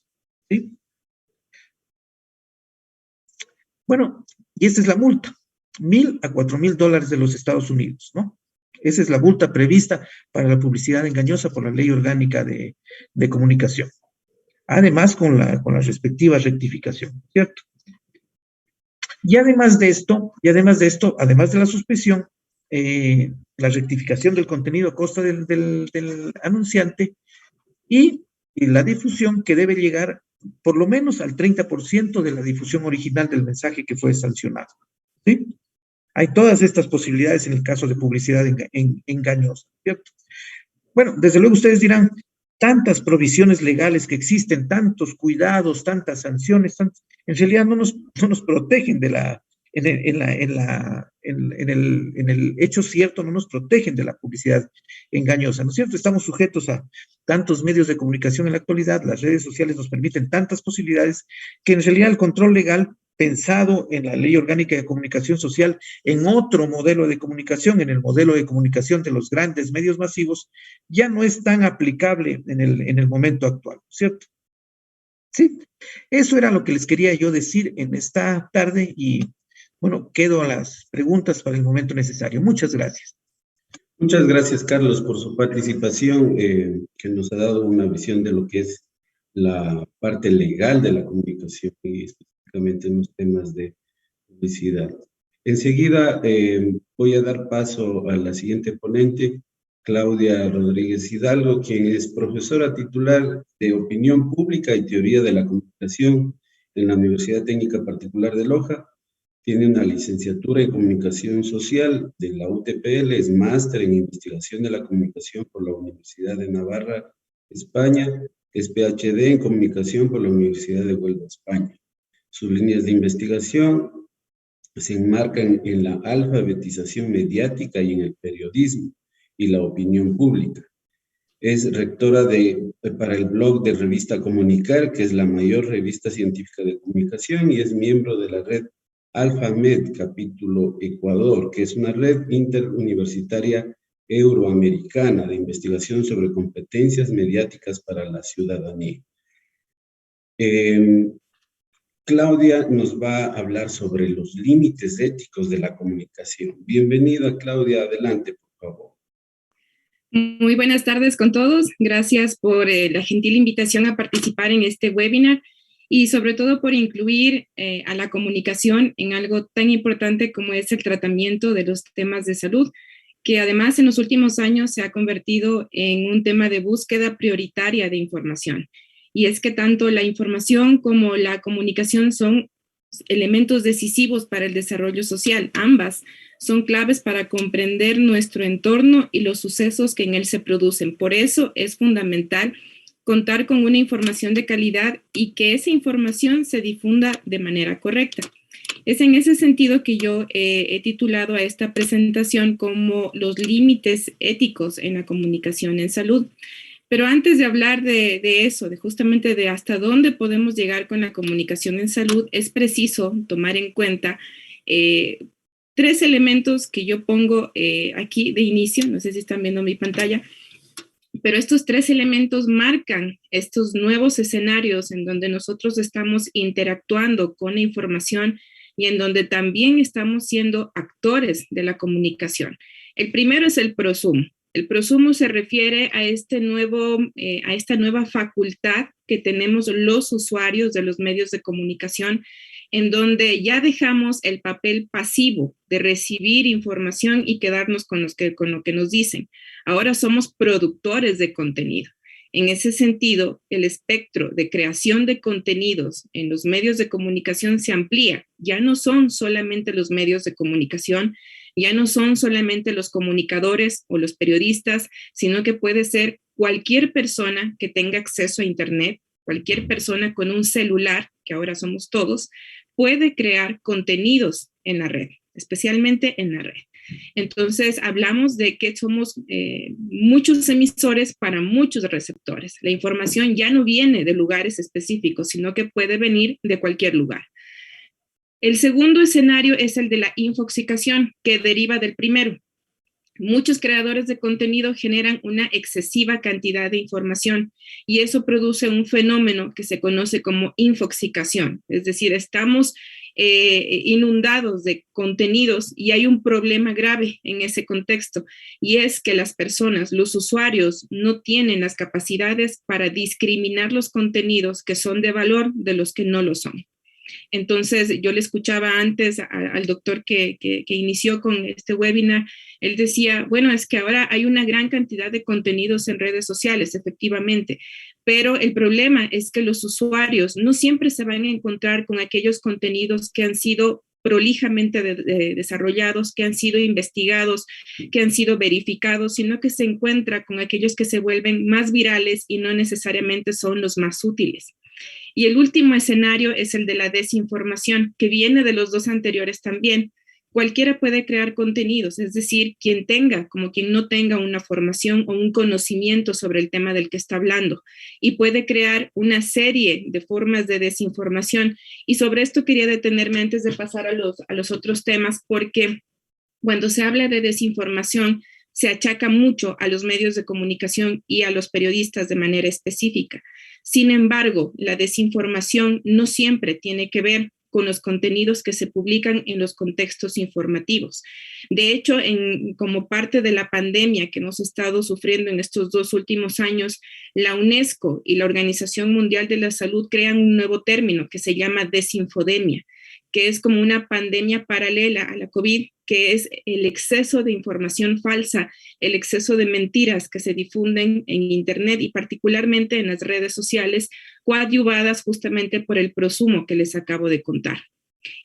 ¿Sí? Bueno, y esta es la multa, $1,000 a $4,000 de los Estados Unidos, ¿no? Esa es la multa prevista para la publicidad engañosa por la Ley Orgánica de Comunicación. Además, con la respectiva rectificación, ¿cierto? Y además de esto, además de la suspensión, la rectificación del contenido a costa del anunciante y la difusión que debe llegar por lo menos al 30% de la difusión original del mensaje que fue sancionado. ¿Sí? Hay todas estas posibilidades en el caso de publicidad engañosa, ¿cierto? Bueno, desde luego ustedes dirán, tantas provisiones legales que existen, tantos cuidados, tantas sanciones, en realidad no nos protegen en el hecho cierto, no nos protegen de la publicidad engañosa, ¿no es cierto? Estamos sujetos a tantos medios de comunicación en la actualidad, las redes sociales nos permiten tantas posibilidades que en realidad el control legal pensado en la Ley Orgánica de Comunicación Social, en otro modelo de comunicación, en el modelo de comunicación de los grandes medios masivos, ya no es tan aplicable en el momento actual, ¿cierto? Sí, eso era lo que les quería yo decir en esta tarde y, bueno, quedo a las preguntas para el momento necesario. Muchas gracias. Muchas gracias, Carlos, por su participación, que nos ha dado una visión de lo que es la parte legal de la comunicación y específicamente en los temas de publicidad. Enseguida voy a dar paso a la siguiente ponente, Claudia Rodríguez Hidalgo, quien es profesora titular de Opinión Pública y Teoría de la Comunicación en la Universidad Técnica Particular de Loja. Tiene una licenciatura en Comunicación Social de la UTPL, es máster en Investigación de la Comunicación por la Universidad de Navarra, España, es PhD en Comunicación por la Universidad de Huelva, España. Sus líneas de investigación se enmarcan en la alfabetización mediática y en el periodismo y la opinión pública. Es rectora para el blog de Revista Comunicar, que es la mayor revista científica de comunicación, y es miembro de la red AlfaMed, capítulo Ecuador, que es una red interuniversitaria euroamericana de investigación sobre competencias mediáticas para la ciudadanía. Claudia nos va a hablar sobre los límites éticos de la comunicación. Bienvenida, Claudia, adelante, por favor. Muy buenas tardes con todos. Gracias por la gentil invitación a participar en este webinar y sobre todo por incluir a la comunicación en algo tan importante como es el tratamiento de los temas de salud, que además en los últimos años se ha convertido en un tema de búsqueda prioritaria de información. Y es que tanto la información como la comunicación son elementos decisivos para el desarrollo social. Ambas son claves para comprender nuestro entorno y los sucesos que en él se producen. Por eso es fundamental contar con una información de calidad y que esa información se difunda de manera correcta. Es en ese sentido que yo he titulado a esta presentación como los límites éticos en la comunicación en salud. Pero antes de hablar de eso, justamente de hasta dónde podemos llegar con la comunicación en salud, es preciso tomar en cuenta tres elementos que yo pongo aquí de inicio. No sé si están viendo mi pantalla, pero estos tres elementos marcan estos nuevos escenarios en donde nosotros estamos interactuando con la información y en donde también estamos siendo actores de la comunicación. El primero es el prosumo. El prosumo se refiere a esta nueva facultad que tenemos los usuarios de los medios de comunicación, en donde ya dejamos el papel pasivo de recibir información y quedarnos con lo que nos dicen. Ahora somos productores de contenido. En ese sentido, el espectro de creación de contenidos en los medios de comunicación se amplía. Ya no son solamente los medios de comunicación, ya no son solamente los comunicadores o los periodistas, sino que puede ser cualquier persona que tenga acceso a Internet, cualquier persona con un celular, que ahora somos todos, puede crear contenidos en la red, especialmente en la red. Entonces, hablamos de que somos muchos emisores para muchos receptores. La información ya no viene de lugares específicos, sino que puede venir de cualquier lugar. El segundo escenario es el de la infoxicación, que deriva del primero. Muchos creadores de contenido generan una excesiva cantidad de información y eso produce un fenómeno que se conoce como infoxicación. Es decir, estamos inundados de contenidos y hay un problema grave en ese contexto, y es que las personas, los usuarios, no tienen las capacidades para discriminar los contenidos que son de valor de los que no lo son. Entonces, yo le escuchaba antes al doctor que inició con este webinar. Él decía, bueno, es que ahora hay una gran cantidad de contenidos en redes sociales, efectivamente, pero el problema es que los usuarios no siempre se van a encontrar con aquellos contenidos que han sido prolijamente desarrollados, que han sido investigados, que han sido verificados, sino que se encuentra con aquellos que se vuelven más virales y no necesariamente son los más útiles. Y el último escenario es el de la desinformación, que viene de los dos anteriores también. Cualquiera puede crear contenidos, es decir, quien tenga como quien no tenga una formación o un conocimiento sobre el tema del que está hablando, y puede crear una serie de formas de desinformación. Y sobre esto quería detenerme antes de pasar a los otros temas, porque cuando se habla de desinformación, se achaca mucho a los medios de comunicación y a los periodistas de manera específica. Sin embargo, la desinformación no siempre tiene que ver con los contenidos que se publican en los contextos informativos. De hecho, como parte de la pandemia que hemos estado sufriendo en estos 2 últimos años, la UNESCO y la Organización Mundial de la Salud crean un nuevo término que se llama desinfodemia, que es como una pandemia paralela a la COVID, que es el exceso de información falsa, el exceso de mentiras que se difunden en Internet y particularmente en las redes sociales, coadyuvadas justamente por el prosumo que les acabo de contar.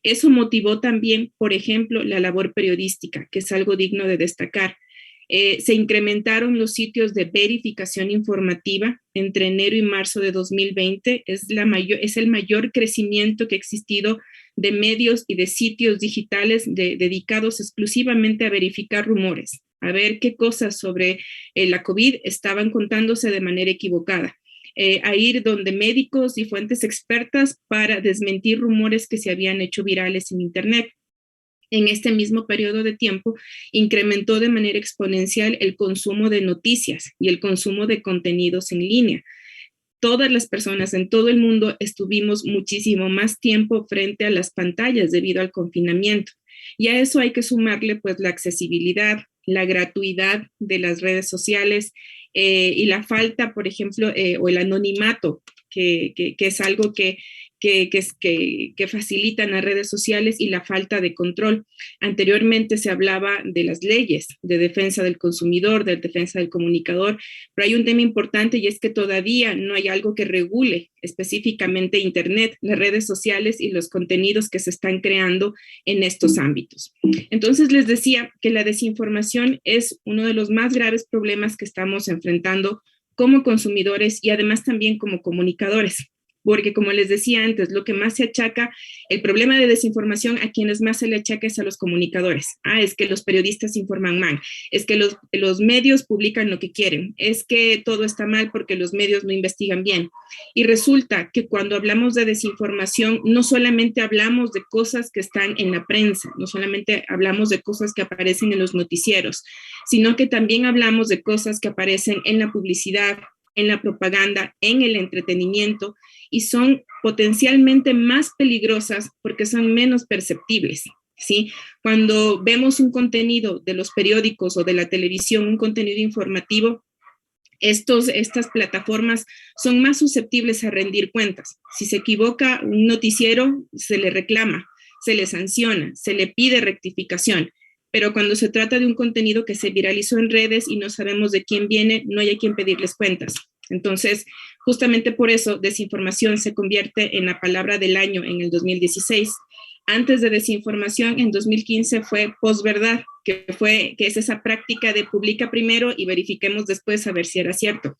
Eso motivó también, por ejemplo, la labor periodística, que es algo digno de destacar. Se incrementaron los sitios de verificación informativa entre enero y marzo de 2020. Es el mayor crecimiento que ha existido de medios y de sitios digitales dedicados exclusivamente a verificar rumores, a ver qué cosas sobre la COVID estaban contándose de manera equivocada. A ir donde médicos y fuentes expertas para desmentir rumores que se habían hecho virales en Internet. En este mismo periodo de tiempo, incrementó de manera exponencial el consumo de noticias y el consumo de contenidos en línea. Todas las personas en todo el mundo estuvimos muchísimo más tiempo frente a las pantallas debido al confinamiento. Y a eso hay que sumarle pues la accesibilidad, la gratuidad de las redes sociales y la falta, por ejemplo, o el anonimato, que es algo que facilitan las redes sociales y la falta de control. Anteriormente se hablaba de las leyes de defensa del consumidor, de defensa del comunicador, pero hay un tema importante y es que todavía no hay algo que regule específicamente Internet, las redes sociales y los contenidos que se están creando en estos ámbitos. Entonces les decía que la desinformación es uno de los más graves problemas que estamos enfrentando como consumidores y además también como comunicadores. Porque como les decía antes, lo que más se achaca, el problema de desinformación a quienes más se le achaca es a los comunicadores. Es que los periodistas informan mal, es que los medios publican lo que quieren, es que todo está mal porque los medios no investigan bien. Y resulta que cuando hablamos de desinformación, no solamente hablamos de cosas que están en la prensa, no solamente hablamos de cosas que aparecen en los noticieros, sino que también hablamos de cosas que aparecen en la publicidad, en la propaganda, en el entretenimiento, y son potencialmente más peligrosas porque son menos perceptibles, ¿sí? Cuando vemos un contenido de los periódicos o de la televisión, un contenido informativo, estas plataformas son más susceptibles a rendir cuentas. Si se equivoca un noticiero, se le reclama, se le sanciona, se le pide rectificación. Pero cuando se trata de un contenido que se viralizó en redes y no sabemos de quién viene, no hay a quien pedirles cuentas. Entonces, justamente por eso, desinformación se convierte en la palabra del año en el 2016. Antes de desinformación, en 2015 fue posverdad, que es esa práctica de publica primero y verifiquemos después a ver si era cierto.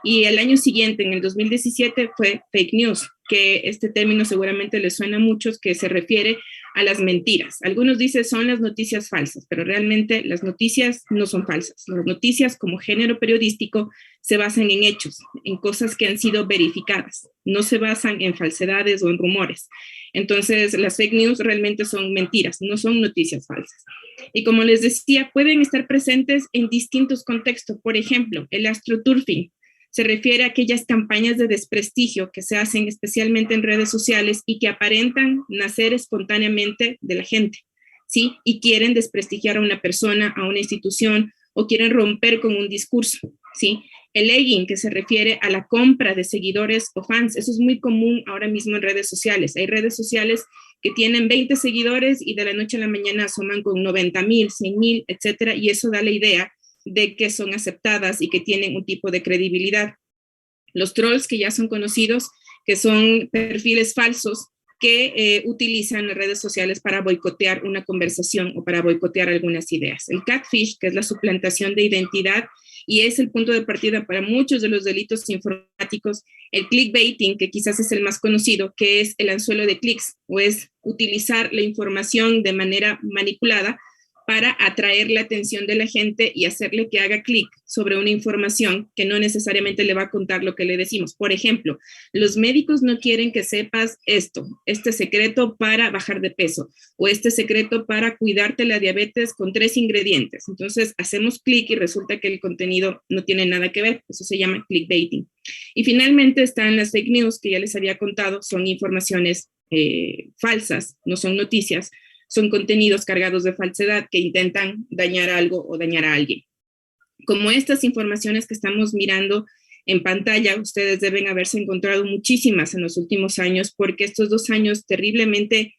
Y el año siguiente, en el 2017, fue fake news, que este término seguramente les suena a muchos, que se refiere a las mentiras. Algunos dicen son las noticias falsas, pero realmente las noticias no son falsas. Las noticias como género periodístico se basan en hechos, en cosas que han sido verificadas, no se basan en falsedades o en rumores. Entonces, las fake news realmente son mentiras, no son noticias falsas. Y como les decía, pueden estar presentes en distintos contextos. Por ejemplo, el astroturfing se refiere a aquellas campañas de desprestigio que se hacen especialmente en redes sociales y que aparentan nacer espontáneamente de la gente, ¿sí? Y quieren desprestigiar a una persona, a una institución, o quieren romper con un discurso, ¿sí? El egging, que se refiere a la compra de seguidores o fans, eso es muy común ahora mismo en redes sociales. Hay redes sociales que tienen 20 seguidores y de la noche a la mañana asoman con 90,000, 100,000, etcétera, y eso da la idea de que son aceptadas y que tienen un tipo de credibilidad. Los trolls, que ya son conocidos, que son perfiles falsos que utilizan las redes sociales para boicotear una conversación o para boicotear algunas ideas. El catfish, que es la suplantación de identidad y es el punto de partida para muchos de los delitos informáticos. El clickbaiting, que quizás es el más conocido, que es el anzuelo de clics, o es utilizar la información de manera manipulada para atraer la atención de la gente y hacerle que haga clic sobre una información que no necesariamente le va a contar lo que le decimos. Por ejemplo, los médicos no quieren que sepas este secreto para bajar de peso, o este secreto para cuidarte la diabetes con 3 ingredientes. Entonces, hacemos clic y resulta que el contenido no tiene nada que ver. Eso se llama clickbaiting. Y finalmente están las fake news, que ya les había contado, son informaciones falsas, no son noticias, son contenidos cargados de falsedad que intentan dañar algo o dañar a alguien. Como estas informaciones que estamos mirando en pantalla, ustedes deben haberse encontrado muchísimas en los últimos años, porque estos 2 años terriblemente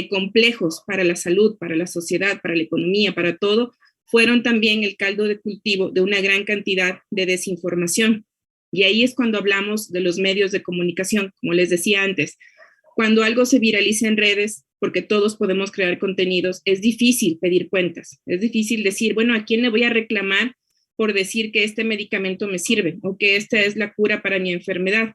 complejos para la salud, para la sociedad, para la economía, para todo, fueron también el caldo de cultivo de una gran cantidad de desinformación. Y ahí es cuando hablamos de los medios de comunicación, como les decía antes. Cuando algo se viraliza en redes, porque todos podemos crear contenidos, es difícil pedir cuentas. Es difícil decir, bueno, ¿a quién le voy a reclamar por decir que este medicamento me sirve o que esta es la cura para mi enfermedad?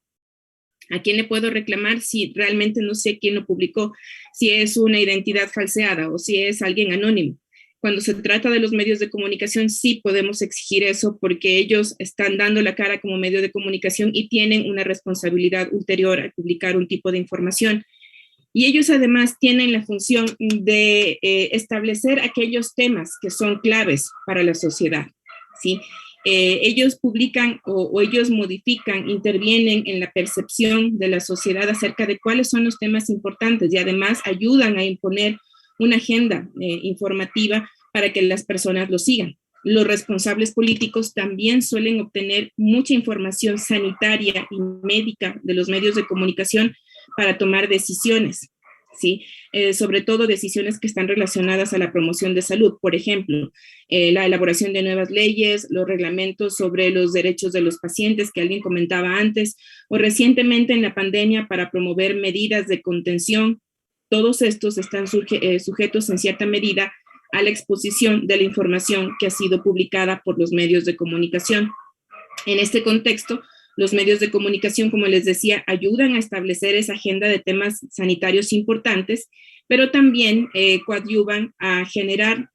¿A quién le puedo reclamar si realmente no sé quién lo publicó, si es una identidad falseada o si es alguien anónimo? Cuando se trata de los medios de comunicación, sí podemos exigir eso porque ellos están dando la cara como medio de comunicación y tienen una responsabilidad ulterior al publicar un tipo de información. Y ellos además tienen la función de establecer aquellos temas que son claves para la sociedad, ¿sí? Ellos publican o ellos modifican, intervienen en la percepción de la sociedad acerca de cuáles son los temas importantes y además ayudan a imponer una agenda informativa para que las personas lo sigan. Los responsables políticos también suelen obtener mucha información sanitaria y médica de los medios de comunicación para tomar decisiones, ¿sí? Sobre todo decisiones que están relacionadas a la promoción de salud. Por ejemplo, la elaboración de nuevas leyes, los reglamentos sobre los derechos de los pacientes que alguien comentaba antes, o recientemente en la pandemia para promover medidas de contención. Todos estos están sujetos en cierta medida a la exposición de la información que ha sido publicada por los medios de comunicación. En este contexto, los medios de comunicación, como les decía, ayudan a establecer esa agenda de temas sanitarios importantes, pero también coadyuvan a generar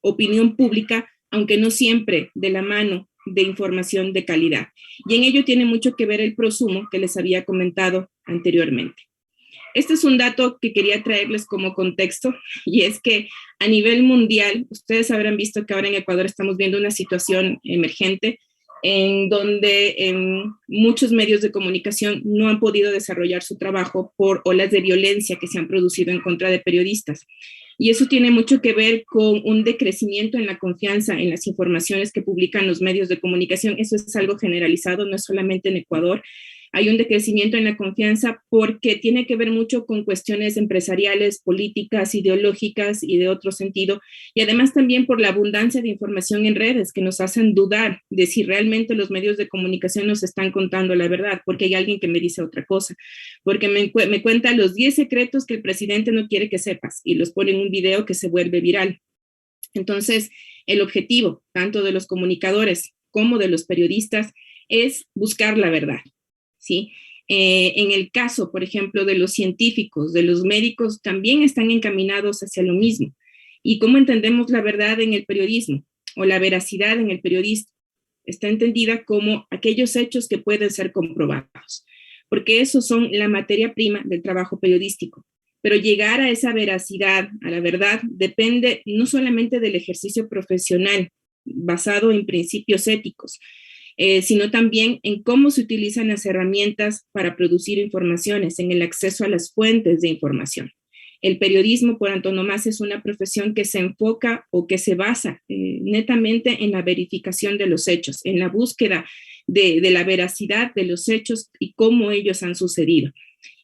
opinión pública, aunque no siempre de la mano de información de calidad. Y en ello tiene mucho que ver el prosumo que les había comentado anteriormente. Este es un dato que quería traerles como contexto, y es que a nivel mundial, ustedes habrán visto que ahora en Ecuador estamos viendo una situación emergente en donde muchos medios de comunicación no han podido desarrollar su trabajo por olas de violencia que se han producido en contra de periodistas. Y eso tiene mucho que ver con un decrecimiento en la confianza en las informaciones que publican los medios de comunicación. Eso es algo generalizado, no es solamente en Ecuador. Hay un decrecimiento en la confianza porque tiene que ver mucho con cuestiones empresariales, políticas, ideológicas y de otro sentido. Y además también por la abundancia de información en redes que nos hacen dudar de si realmente los medios de comunicación nos están contando la verdad, porque hay alguien que me dice otra cosa, porque me cuenta los 10 secretos que el presidente no quiere que sepas y los pone en un video que se vuelve viral. Entonces, el objetivo tanto de los comunicadores como de los periodistas es buscar la verdad. ¿Sí? En el caso, por ejemplo, de los científicos, de los médicos, también están encaminados hacia lo mismo. ¿Y cómo entendemos la verdad en el periodismo o la veracidad en el periodismo? Está entendida como aquellos hechos que pueden ser comprobados, porque esos son la materia prima del trabajo periodístico. Pero llegar a esa veracidad, a la verdad, depende no solamente del ejercicio profesional basado en principios éticos, sino también en cómo se utilizan las herramientas para producir informaciones, en el acceso a las fuentes de información. El periodismo, por antonomasia, es una profesión que se enfoca o que se basa netamente en la verificación de los hechos, en la búsqueda de la veracidad de los hechos y cómo ellos han sucedido.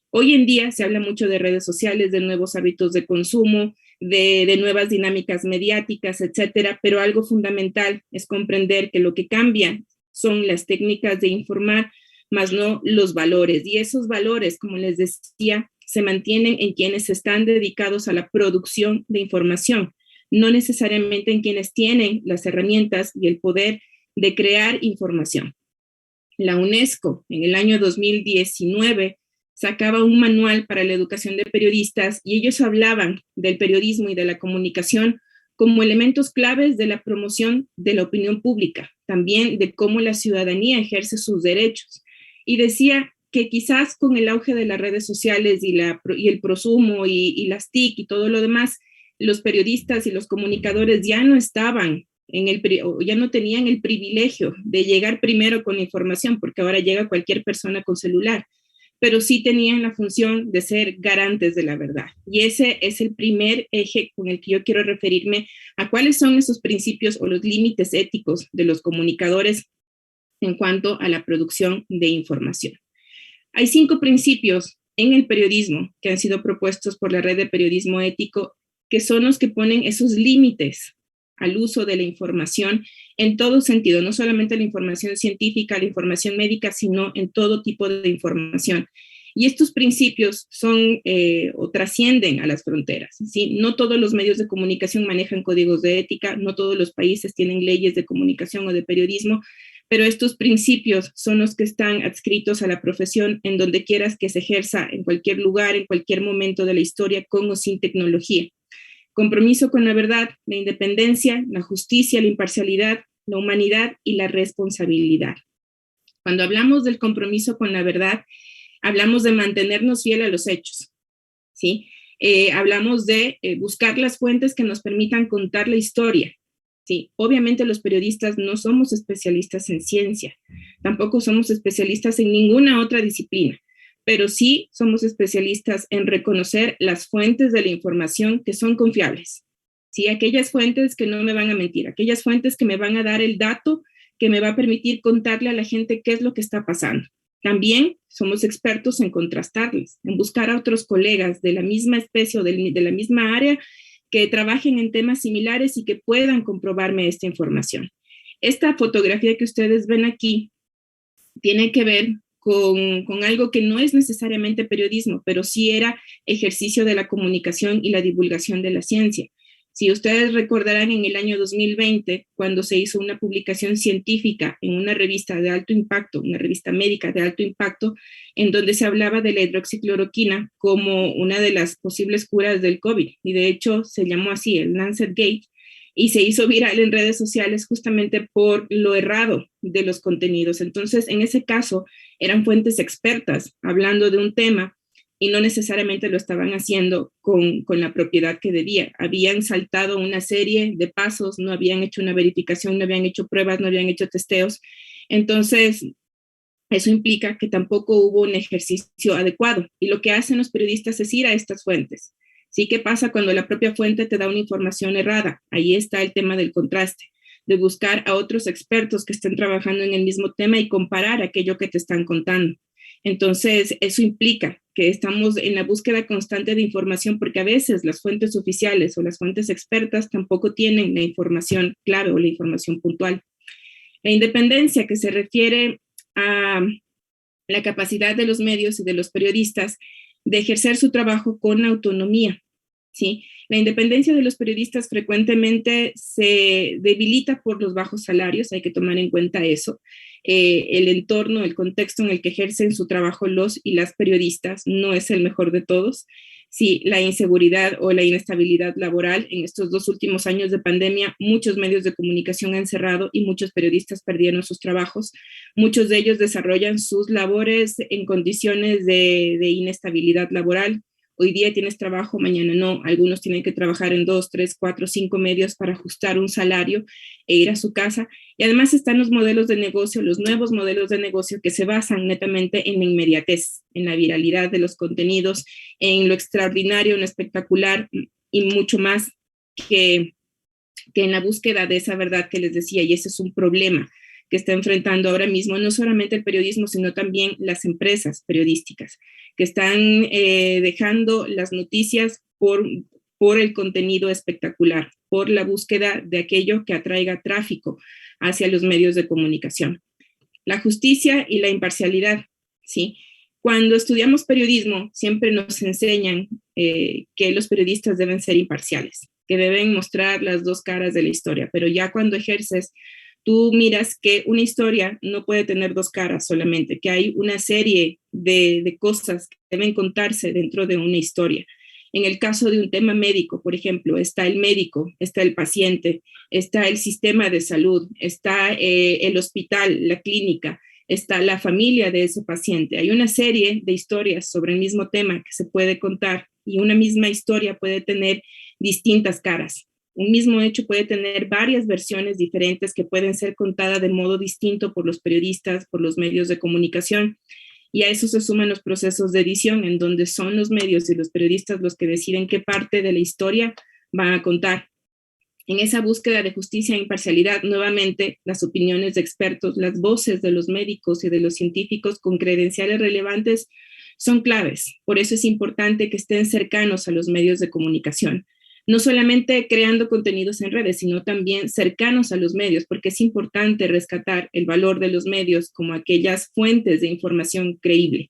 Hoy en día se habla mucho de redes sociales, de nuevos hábitos de consumo, de nuevas dinámicas mediáticas, etcétera, pero algo fundamental es comprender que lo que cambia son las técnicas de informar, más no los valores. Y esos valores, como les decía, se mantienen en quienes están dedicados a la producción de información, no necesariamente en quienes tienen las herramientas y el poder de crear información. La UNESCO, en el año 2019, sacaba un manual para la educación de periodistas y ellos hablaban del periodismo y de la comunicación como elementos claves de la promoción de la opinión pública, también de cómo la ciudadanía ejerce sus derechos. Y decía que quizás con el auge de las redes sociales y el prosumo y las TIC y todo lo demás, los periodistas y los comunicadores ya no estaban ya no tenían el privilegio de llegar primero con información, porque ahora llega cualquier persona con celular, pero sí tenían la función de ser garantes de la verdad. Y ese es el primer eje con el que yo quiero referirme a cuáles son esos principios o los límites éticos de los comunicadores en cuanto a la producción de información. Hay 5 principios en el periodismo que han sido propuestos por la Red de Periodismo Ético, que son los que ponen esos límites al uso de la información en todo sentido, no solamente la información científica, la información médica, sino en todo tipo de información. Y estos principios son o trascienden a las fronteras, ¿sí? No todos los medios de comunicación manejan códigos de ética, no todos los países tienen leyes de comunicación o de periodismo, pero estos principios son los que están adscritos a la profesión en donde quieras que se ejerza, en cualquier lugar, en cualquier momento de la historia, con o sin tecnología. Compromiso con la verdad, la independencia, la justicia, la imparcialidad, la humanidad y la responsabilidad. Cuando hablamos del compromiso con la verdad, hablamos de mantenernos fiel a los hechos, ¿sí? Hablamos de buscar las fuentes que nos permitan contar la historia, ¿sí? Obviamente los periodistas no somos especialistas en ciencia, tampoco somos especialistas en ninguna otra disciplina, pero sí somos especialistas en reconocer las fuentes de la información que son confiables, ¿sí? Aquellas fuentes que no me van a mentir, aquellas fuentes que me van a dar el dato que me va a permitir contarle a la gente qué es lo que está pasando. También somos expertos en contrastarles, en buscar a otros colegas de la misma especie o de la misma área que trabajen en temas similares y que puedan comprobarme esta información. Esta fotografía que ustedes ven aquí tiene que ver con algo que no es necesariamente periodismo, pero sí era ejercicio de la comunicación y la divulgación de la ciencia. Si ustedes recordarán en el año 2020, cuando se hizo una publicación científica en una revista de alto impacto, una revista médica de alto impacto, en donde se hablaba de la hidroxicloroquina como una de las posibles curas del COVID, y de hecho se llamó así, el Lancet Gate, y se hizo viral en redes sociales justamente por lo errado de los contenidos. Entonces, en ese caso, eran fuentes expertas hablando de un tema y no necesariamente lo estaban haciendo con la propiedad que debía. Habían saltado una serie de pasos, no habían hecho una verificación, no habían hecho pruebas, no habían hecho testeos. Entonces, eso implica que tampoco hubo un ejercicio adecuado. Y lo que hacen los periodistas es ir a estas fuentes. ¿Sí? ¿Qué pasa cuando la propia fuente te da una información errada? Ahí está el tema del contraste, de buscar a otros expertos que estén trabajando en el mismo tema y comparar aquello que te están contando. Entonces, eso implica que estamos en la búsqueda constante de información porque a veces las fuentes oficiales o las fuentes expertas tampoco tienen la información clave o la información puntual. La independencia, que se refiere a la capacidad de los medios y de los periodistas de ejercer su trabajo con autonomía, ¿sí? La independencia de los periodistas frecuentemente se debilita por los bajos salarios, hay que tomar en cuenta eso. El entorno, el contexto en el que ejercen su trabajo los y las periodistas no es el mejor de todos. Sí, la inseguridad o la inestabilidad laboral en estos 2 últimos años de pandemia, muchos medios de comunicación han cerrado y muchos periodistas perdieron sus trabajos. Muchos de ellos desarrollan sus labores en condiciones de inestabilidad laboral. Hoy día tienes trabajo, mañana no. Algunos tienen que trabajar en 2, 3, 4, 5 medios para ajustar un salario e ir a su casa. Y además están los modelos de negocio, los nuevos modelos de negocio que se basan netamente en la inmediatez, en la viralidad de los contenidos, en lo extraordinario, en lo espectacular y mucho más que en la búsqueda de esa verdad que les decía. Y ese es un problema que está enfrentando ahora mismo no solamente el periodismo, sino también las empresas periodísticas, que están dejando las noticias por el contenido espectacular, por la búsqueda de aquello que atraiga tráfico hacia los medios de comunicación. La justicia y la imparcialidad, ¿sí? Cuando estudiamos periodismo, siempre nos enseñan que los periodistas deben ser imparciales, que deben mostrar las dos caras de la historia, pero ya cuando ejerces, tú miras que una historia no puede tener dos caras solamente, que hay una serie de cosas que deben contarse dentro de una historia. En el caso de un tema médico, por ejemplo, está el médico, está el paciente, está el sistema de salud, está el hospital, la clínica, está la familia de ese paciente. Hay una serie de historias sobre el mismo tema que se puede contar y una misma historia puede tener distintas caras. Un mismo hecho puede tener varias versiones diferentes que pueden ser contadas de modo distinto por los periodistas, por los medios de comunicación. Y a eso se suman los procesos de edición, en donde son los medios y los periodistas los que deciden qué parte de la historia van a contar. En esa búsqueda de justicia e imparcialidad, nuevamente, las opiniones de expertos, las voces de los médicos y de los científicos con credenciales relevantes son claves. Por eso es importante que estén cercanos a los medios de comunicación. No solamente creando contenidos en redes, sino también cercanos a los medios, porque es importante rescatar el valor de los medios como aquellas fuentes de información creíble.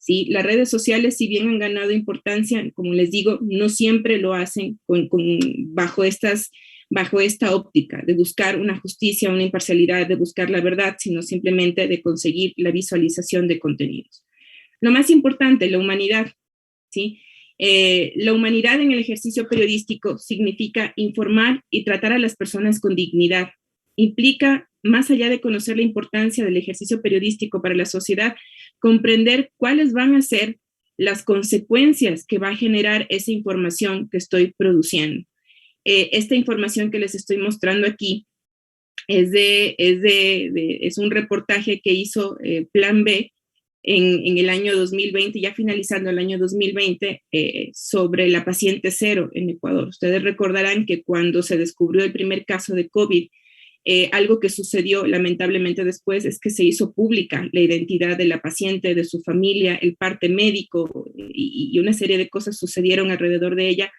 ¿Sí? Las redes sociales, si bien han ganado importancia, como les digo, no siempre lo hacen bajo esta óptica de buscar una justicia, una imparcialidad, de buscar la verdad, sino simplemente de conseguir la visualización de contenidos. Lo más importante, la humanidad, ¿sí? La humanidad en el ejercicio periodístico significa informar y tratar a las personas con dignidad. Implica, más allá de conocer la importancia del ejercicio periodístico para la sociedad, comprender cuáles van a ser las consecuencias que va a generar esa información que estoy produciendo. Esta información que les estoy mostrando aquí es un reportaje que hizo Plan B en el año 2020, ya finalizando el año 2020, sobre la paciente cero en Ecuador. Ustedes recordarán que cuando se descubrió el primer caso de COVID, algo que sucedió lamentablemente después es que se hizo pública la identidad de la paciente, de su familia, el parte médico y una serie de cosas sucedieron alrededor de ella.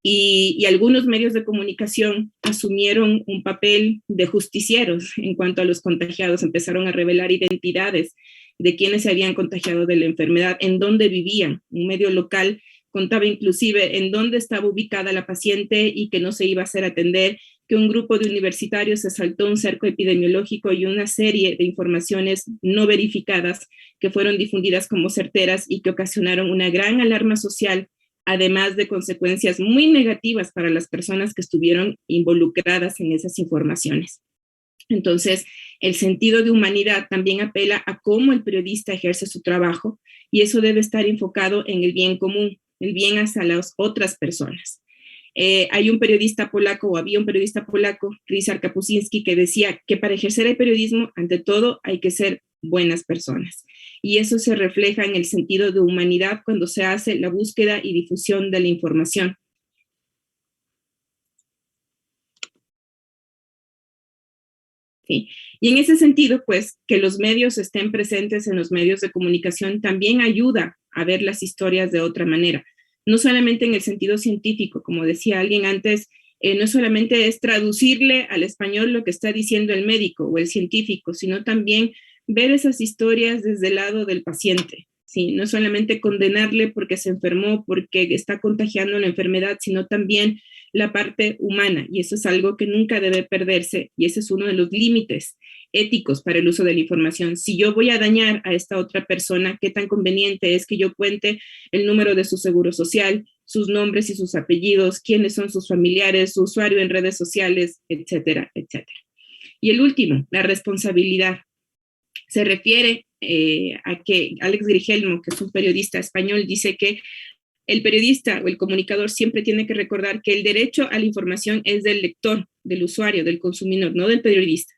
Y algunos medios de comunicación asumieron un papel de justicieros en cuanto a los contagiados, empezaron a revelar identidades de quienes se habían contagiado de la enfermedad, en dónde vivían. Un medio local contaba inclusive en dónde estaba ubicada la paciente y que no se iba a hacer atender, que un grupo de universitarios se saltó un cerco epidemiológico y una serie de informaciones no verificadas que fueron difundidas como certeras y que ocasionaron una gran alarma social, además de consecuencias muy negativas para las personas que estuvieron involucradas en esas informaciones. Entonces, el sentido de humanidad también apela a cómo el periodista ejerce su trabajo y eso debe estar enfocado en el bien común, el bien hacia las otras personas. Había un periodista polaco, Ryszard Kapuscinski, que decía que para ejercer el periodismo, ante todo, hay que ser buenas personas. Y eso se refleja en el sentido de humanidad cuando se hace la búsqueda y difusión de la información. ¿Sí? Y en ese sentido, pues, que los medios estén presentes en los medios de comunicación también ayuda a ver las historias de otra manera. No solamente en el sentido científico, como decía alguien antes, no solamente es traducirle al español lo que está diciendo el médico o el científico, sino también ver esas historias desde el lado del paciente, ¿sí? No solamente condenarle porque se enfermó, porque está contagiando la enfermedad, sino también la parte humana, y eso es algo que nunca debe perderse, y ese es uno de los límites éticos para el uso de la información. Si yo voy a dañar a esta otra persona, ¿qué tan conveniente es que yo cuente el número de su seguro social, sus nombres y sus apellidos, quiénes son sus familiares, su usuario en redes sociales, etcétera, etcétera? Y el último, la responsabilidad. Se refiere a que Alex Grigelmo, que es un periodista español, dice que el periodista o el comunicador siempre tiene que recordar que el derecho a la información es del lector, del usuario, del consumidor, no del periodista.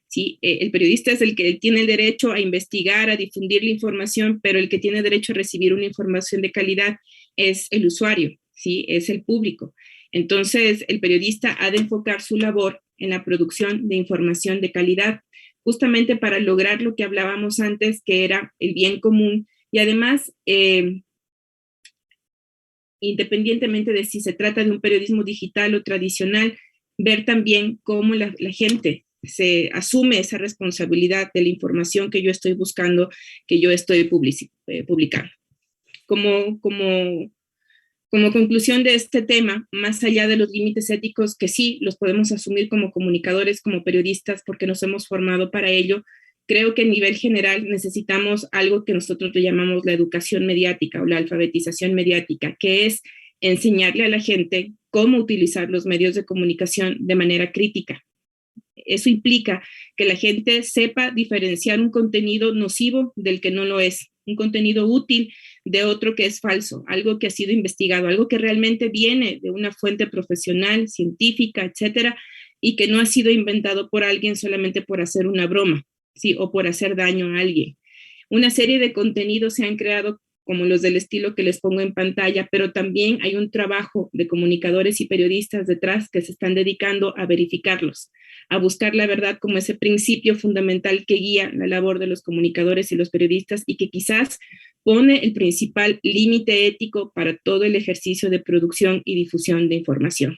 ¿Sí? El periodista es el que tiene el derecho a investigar, a difundir la información, pero el que tiene derecho a recibir una información de calidad es el usuario, ¿sí? Es el público. Entonces, el periodista ha de enfocar su labor en la producción de información de calidad, justamente para lograr lo que hablábamos antes, que era el bien común, y además, independientemente de si se trata de un periodismo digital o tradicional, ver también cómo la gente se asume esa responsabilidad de la información que yo estoy buscando, que yo estoy publicando. Como conclusión de este tema, más allá de los límites éticos, que sí los podemos asumir como comunicadores, como periodistas, porque nos hemos formado para ello, creo que a nivel general necesitamos algo que nosotros le llamamos la educación mediática o la alfabetización mediática, que es enseñarle a la gente cómo utilizar los medios de comunicación de manera crítica. Eso implica que la gente sepa diferenciar un contenido nocivo del que no lo es, un contenido útil de otro que es falso, algo que ha sido investigado, algo que realmente viene de una fuente profesional, científica, etcétera, y que no ha sido inventado por alguien solamente por hacer una broma, ¿sí? O por hacer daño a alguien. Una serie de contenidos se han creado como los del estilo que les pongo en pantalla, pero también hay un trabajo de comunicadores y periodistas detrás que se están dedicando a verificarlos, a buscar la verdad como ese principio fundamental que guía la labor de los comunicadores y los periodistas y que quizás pone el principal límite ético para todo el ejercicio de producción y difusión de información.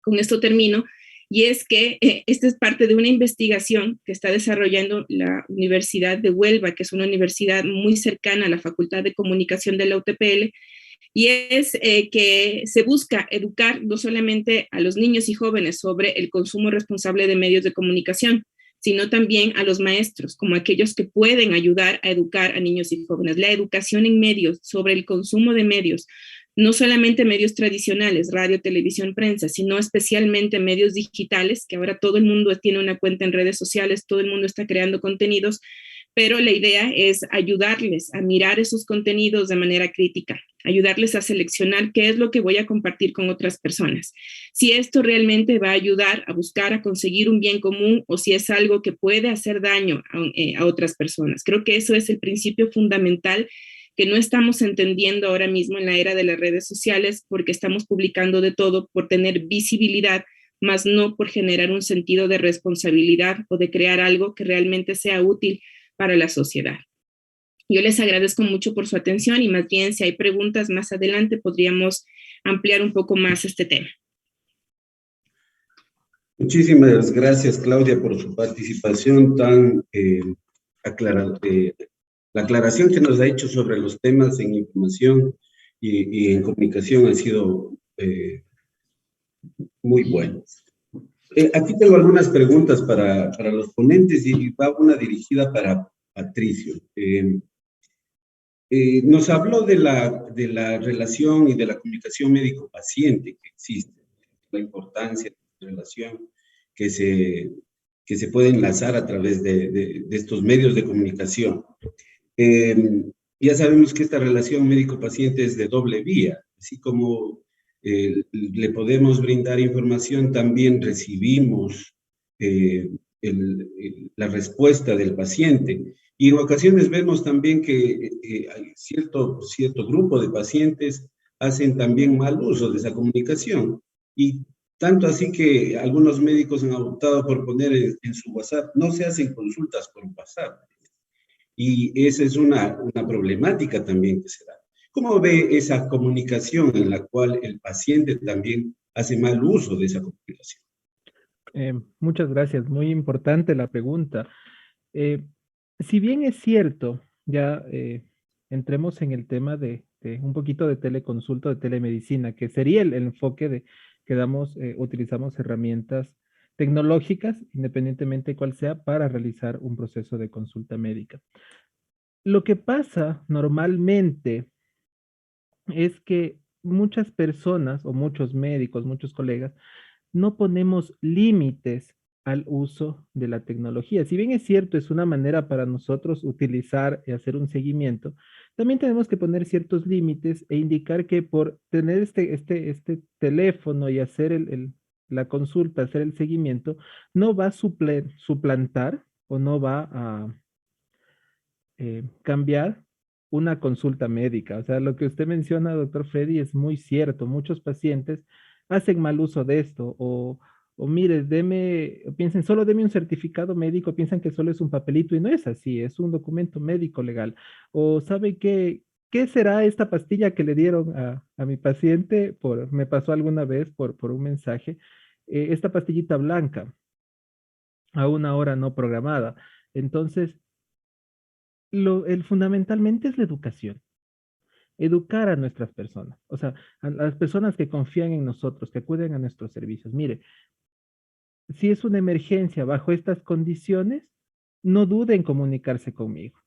Con esto termino, y es que esta es parte de una investigación que está desarrollando la Universidad de Huelva, que es una universidad muy cercana a la Facultad de Comunicación de la UTPL, y es que se busca educar no solamente a los niños y jóvenes sobre el consumo responsable de medios de comunicación, sino también a los maestros, como aquellos que pueden ayudar a educar a niños y jóvenes. La educación en medios sobre el consumo de medios, no solamente medios tradicionales, radio, televisión, prensa, sino especialmente medios digitales, que ahora todo el mundo tiene una cuenta en redes sociales, todo el mundo está creando contenidos, pero la idea es ayudarles a mirar esos contenidos de manera crítica, ayudarles a seleccionar qué es lo que voy a compartir con otras personas. Si esto realmente va a ayudar a buscar, a conseguir un bien común o si es algo que puede hacer daño a otras personas. Creo que eso es el principio fundamental que no estamos entendiendo ahora mismo en la era de las redes sociales porque estamos publicando de todo por tener visibilidad, más no por generar un sentido de responsabilidad o de crear algo que realmente sea útil para la sociedad. Yo les agradezco mucho por su atención y más bien si hay preguntas más adelante podríamos ampliar un poco más este tema. Muchísimas gracias, Claudia, por su participación tan la aclaración que nos ha hecho sobre los temas en información y en comunicación ha sido muy buena. Aquí tengo algunas preguntas para los ponentes y va una dirigida para Patricio. Nos habló de la relación y de la comunicación médico-paciente que existe, la importancia de la relación que se puede enlazar a través de estos medios de comunicación. Ya sabemos que esta relación médico-paciente es de doble vía, así como le podemos brindar información, también recibimos la respuesta del paciente. Y en ocasiones vemos también que hay cierto grupo de pacientes hacen también mal uso de esa comunicación. Y tanto así que algunos médicos han optado por poner en su WhatsApp, no se hacen consultas por WhatsApp. Y esa es una problemática también que se da. ¿Cómo ve esa comunicación en la cual el paciente también hace mal uso de esa comunicación? Muchas gracias, muy importante la pregunta. Si bien es cierto, ya entremos en el tema de un poquito de teleconsulta, de telemedicina, que sería el enfoque de que utilizamos herramientas tecnológicas, independientemente de cuál sea, para realizar un proceso de consulta médica. Lo que pasa normalmente es que muchas personas o muchos médicos, muchos colegas, no ponemos límites al uso de la tecnología. Si bien es cierto, es una manera para nosotros utilizar y hacer un seguimiento, también tenemos que poner ciertos límites e indicar que por tener este teléfono y hacer la consulta, hacer el seguimiento, no va a suplantar o no va a cambiar una consulta médica. O sea, lo que usted menciona, doctor Freddy, es muy cierto. Muchos pacientes hacen mal uso de esto o mire, piensen, solo deme un certificado médico, piensan que solo es un papelito y no es así, es un documento médico legal. O sabe qué será esta pastilla que le dieron a mi paciente, me pasó alguna vez por un mensaje, esta pastillita blanca a una hora no programada. Entonces, fundamentalmente es la educación. Educar a nuestras personas, o sea, a las personas que confían en nosotros, que acuden a nuestros servicios. Mire, si es una emergencia bajo estas condiciones, no duden en comunicarse conmigo.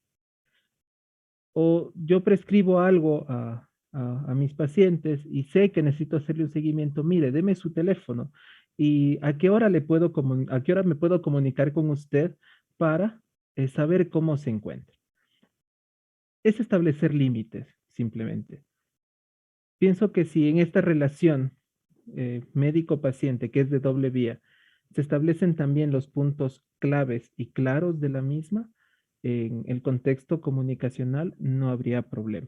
O yo prescribo algo a mis pacientes y sé que necesito hacerle un seguimiento. Mire, deme su teléfono y a qué hora me puedo comunicar con usted para saber cómo se encuentra. Es establecer límites, simplemente. Pienso que si en esta relación médico-paciente, que es de doble vía, se establecen también los puntos claves y claros de la misma, en el contexto comunicacional no habría problema.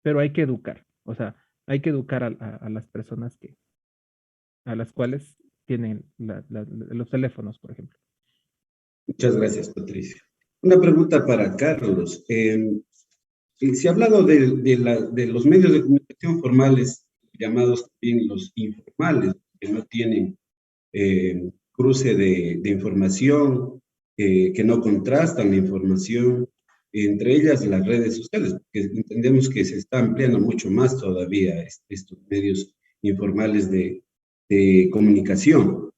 Pero hay que educar, o sea, hay que educar a las personas a las cuales tienen los teléfonos, por ejemplo. Muchas gracias, Patricia. Una pregunta para Carlos. Se ha hablado de los medios de comunicación formales, llamados también los informales, que no tienen cruce de información, que no contrastan la información, entre ellas las redes sociales, porque entendemos que se está ampliando mucho más todavía estos medios informales de comunicación.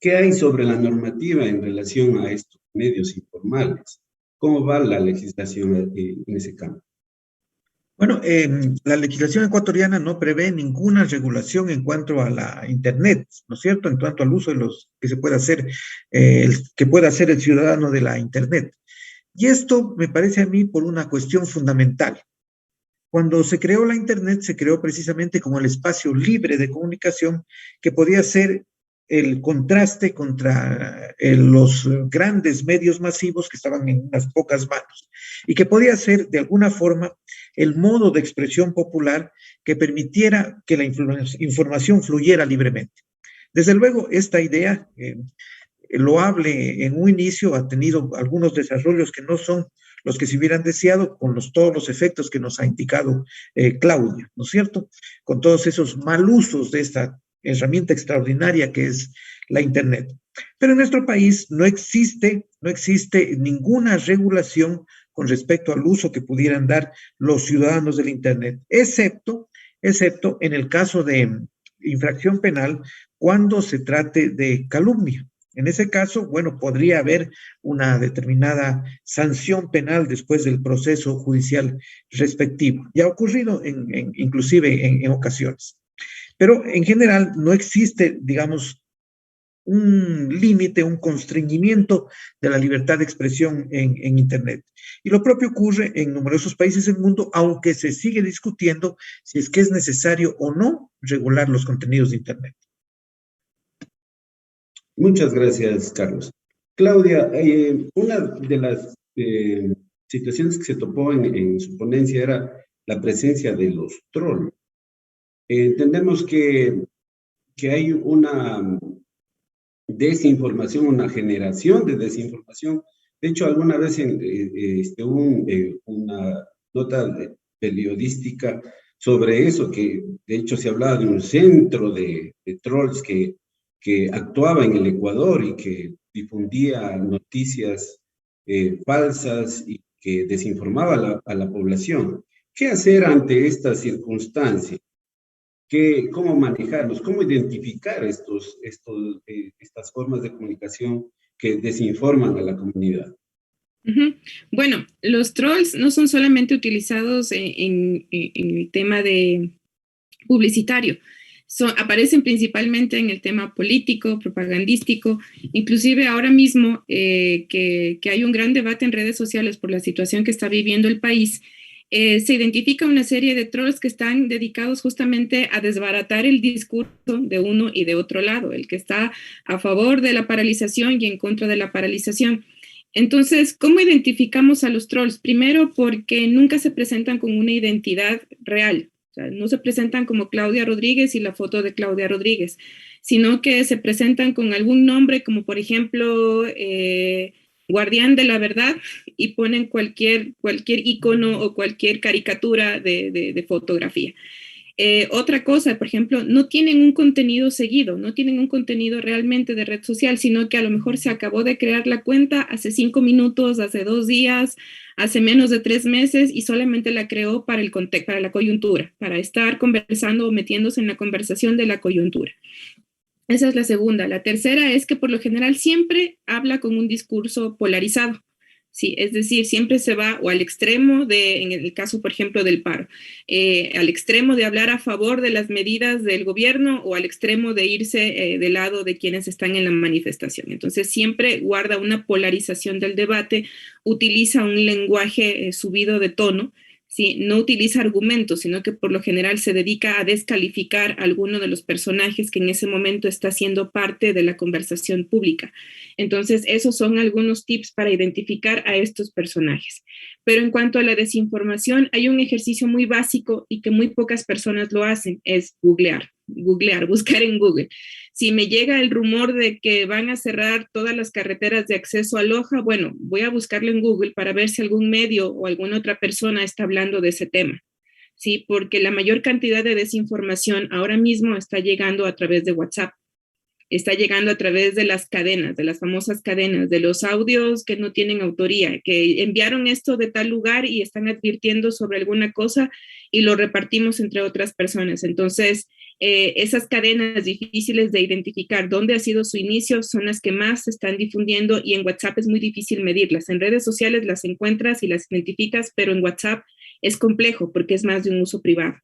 ¿Qué hay sobre la normativa en relación a estos medios informales? ¿Cómo va la legislación en ese campo? Bueno, la legislación ecuatoriana no prevé ninguna regulación en cuanto a la Internet, ¿no es cierto? En cuanto al uso de los que se puede hacer, que pueda hacer el ciudadano de la Internet. Y esto me parece a mí por una cuestión fundamental. Cuando se creó la Internet, se creó precisamente como el espacio libre de comunicación que podía ser el contraste contra los grandes medios masivos que estaban en unas pocas manos y que podía ser de alguna forma el modo de expresión popular que permitiera que la información fluyera libremente. Desde luego, esta idea loable en un inicio ha tenido algunos desarrollos que no son los que se hubieran deseado, con todos los efectos que nos ha indicado Claudia, ¿no es cierto? Con todos esos mal usos de esta herramienta extraordinaria que es la Internet. Pero en nuestro país no existe ninguna regulación con respecto al uso que pudieran dar los ciudadanos del Internet, excepto en el caso de infracción penal cuando se trate de calumnia. En ese caso, bueno, podría haber una determinada sanción penal después del proceso judicial respectivo. Ya ha ocurrido inclusive en ocasiones. Pero en general no existe, digamos, un límite, un constreñimiento de la libertad de expresión en Internet. Y lo propio ocurre en numerosos países del mundo, aunque se sigue discutiendo si es que es necesario o no regular los contenidos de Internet. Muchas gracias, Carlos. Claudia, una de las situaciones que se topó en su ponencia era la presencia de los trolls. Entendemos que hay una desinformación, una generación de desinformación. De hecho, alguna vez hubo una nota periodística sobre eso, que de hecho se hablaba de un centro de trolls que actuaba en el Ecuador y que difundía noticias falsas y que desinformaba a la población. ¿Qué hacer ante esta circunstancia? ¿Cómo manejarlos? ¿Cómo identificar estas formas de comunicación que desinforman a la comunidad? Bueno, los trolls no son solamente utilizados en el tema de publicitario. Aparecen principalmente en el tema político, propagandístico, inclusive ahora mismo que hay un gran debate en redes sociales por la situación que está viviendo el país. Se identifica una serie de trolls que están dedicados justamente a desbaratar el discurso de uno y de otro lado, el que está a favor de la paralización y en contra de la paralización. Entonces, ¿cómo identificamos a los trolls? Primero, porque nunca se presentan con una identidad real. O sea, no se presentan como Claudia Rodríguez y la foto de Claudia Rodríguez, sino que se presentan con algún nombre, como por ejemplo, Guardián de la Verdad, y ponen cualquier icono o cualquier caricatura de fotografía. Otra cosa, por ejemplo, no tienen un contenido seguido, no tienen un contenido realmente de red social, sino que a lo mejor se acabó de crear la cuenta hace 5 minutos, hace 2 días, hace menos de 3 meses y solamente la creó para la coyuntura, para estar conversando o metiéndose en la conversación de la coyuntura. Esa es la segunda. La tercera es que por lo general siempre habla con un discurso polarizado. Sí, es decir, siempre se va o al extremo en el caso, por ejemplo, del paro, al extremo de hablar a favor de las medidas del gobierno o al extremo de irse del lado de quienes están en la manifestación. Entonces, siempre guarda una polarización del debate, utiliza un lenguaje subido de tono, ¿sí? No utiliza argumentos, sino que por lo general se dedica a descalificar a alguno de los personajes que en ese momento está siendo parte de la conversación pública. Entonces, esos son algunos tips para identificar a estos personajes. Pero en cuanto a la desinformación, hay un ejercicio muy básico y que muy pocas personas lo hacen, es googlear, buscar en Google. Si me llega el rumor de que van a cerrar todas las carreteras de acceso a Loja, bueno, voy a buscarlo en Google para ver si algún medio o alguna otra persona está hablando de ese tema, ¿sí? Porque la mayor cantidad de desinformación ahora mismo está llegando a través de WhatsApp, está llegando a través de las cadenas, de las famosas cadenas, de los audios que no tienen autoría, que enviaron esto de tal lugar y están advirtiendo sobre alguna cosa y lo repartimos entre otras personas. Entonces, esas cadenas difíciles de identificar dónde ha sido su inicio son las que más se están difundiendo y en WhatsApp es muy difícil medirlas. En redes sociales las encuentras y las identificas, pero en WhatsApp es complejo porque es más de un uso privado.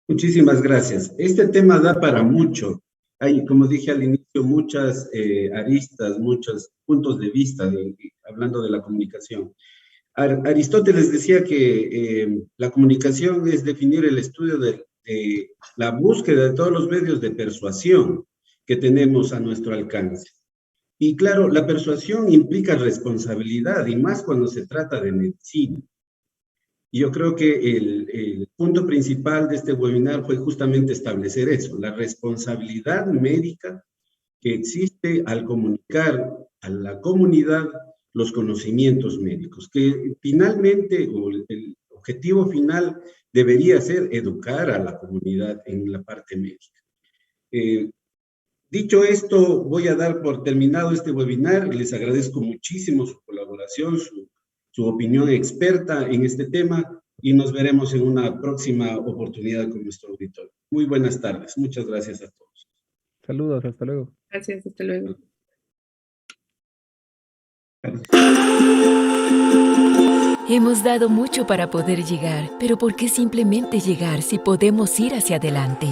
Muchísimas gracias. Este tema da para mucho. Hay, como dije al inicio, muchas aristas, muchos puntos de vista hablando de la comunicación. Aristóteles decía que la comunicación es definir el estudio de la búsqueda de todos los medios de persuasión que tenemos a nuestro alcance. Y claro, la persuasión implica responsabilidad, y más cuando se trata de medicina. Y yo creo que el punto principal de este webinar fue justamente establecer eso, la responsabilidad médica que existe al comunicar a la comunidad los conocimientos médicos, que finalmente, o el objetivo final debería ser educar a la comunidad en la parte médica. Dicho esto, voy a dar por terminado este webinar. Les agradezco muchísimo su colaboración, su opinión experta en este tema, y nos veremos en una próxima oportunidad con nuestro auditorio. Muy buenas tardes. Muchas gracias a todos. Saludos, hasta luego. Gracias, hasta luego. Hemos dado mucho para poder llegar, pero ¿por qué simplemente llegar si podemos ir hacia adelante?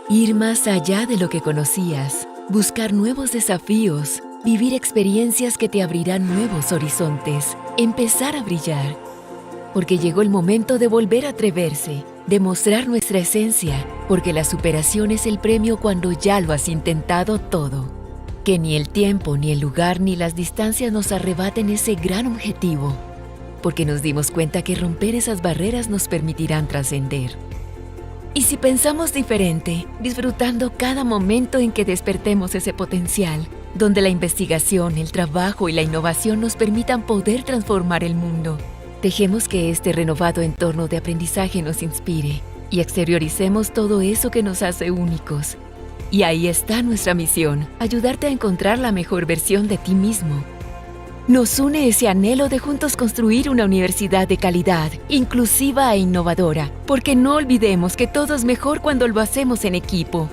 Ir más allá de lo que conocías, buscar nuevos desafíos, vivir experiencias que te abrirán nuevos horizontes, empezar a brillar. Porque llegó el momento de volver a atreverse, de mostrar nuestra esencia, porque la superación es el premio cuando ya lo has intentado todo. Que ni el tiempo, ni el lugar, ni las distancias nos arrebaten ese gran objetivo, porque nos dimos cuenta que romper esas barreras nos permitirán trascender. Y si pensamos diferente, disfrutando cada momento en que despertemos ese potencial, donde la investigación, el trabajo y la innovación nos permitan poder transformar el mundo, dejemos que este renovado entorno de aprendizaje nos inspire y exterioricemos todo eso que nos hace únicos. Y ahí está nuestra misión, ayudarte a encontrar la mejor versión de ti mismo. Nos une ese anhelo de juntos construir una universidad de calidad, inclusiva e innovadora, porque no olvidemos que todo es mejor cuando lo hacemos en equipo.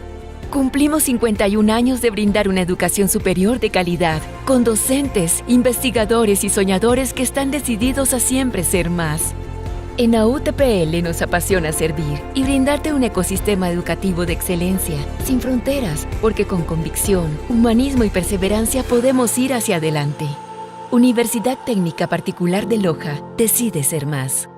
Cumplimos 51 años de brindar una educación superior de calidad, con docentes, investigadores y soñadores que están decididos a siempre ser más. En AUTPL nos apasiona servir y brindarte un ecosistema educativo de excelencia, sin fronteras, porque con convicción, humanismo y perseverancia podemos ir hacia adelante. Universidad Técnica Particular de Loja, decide ser más.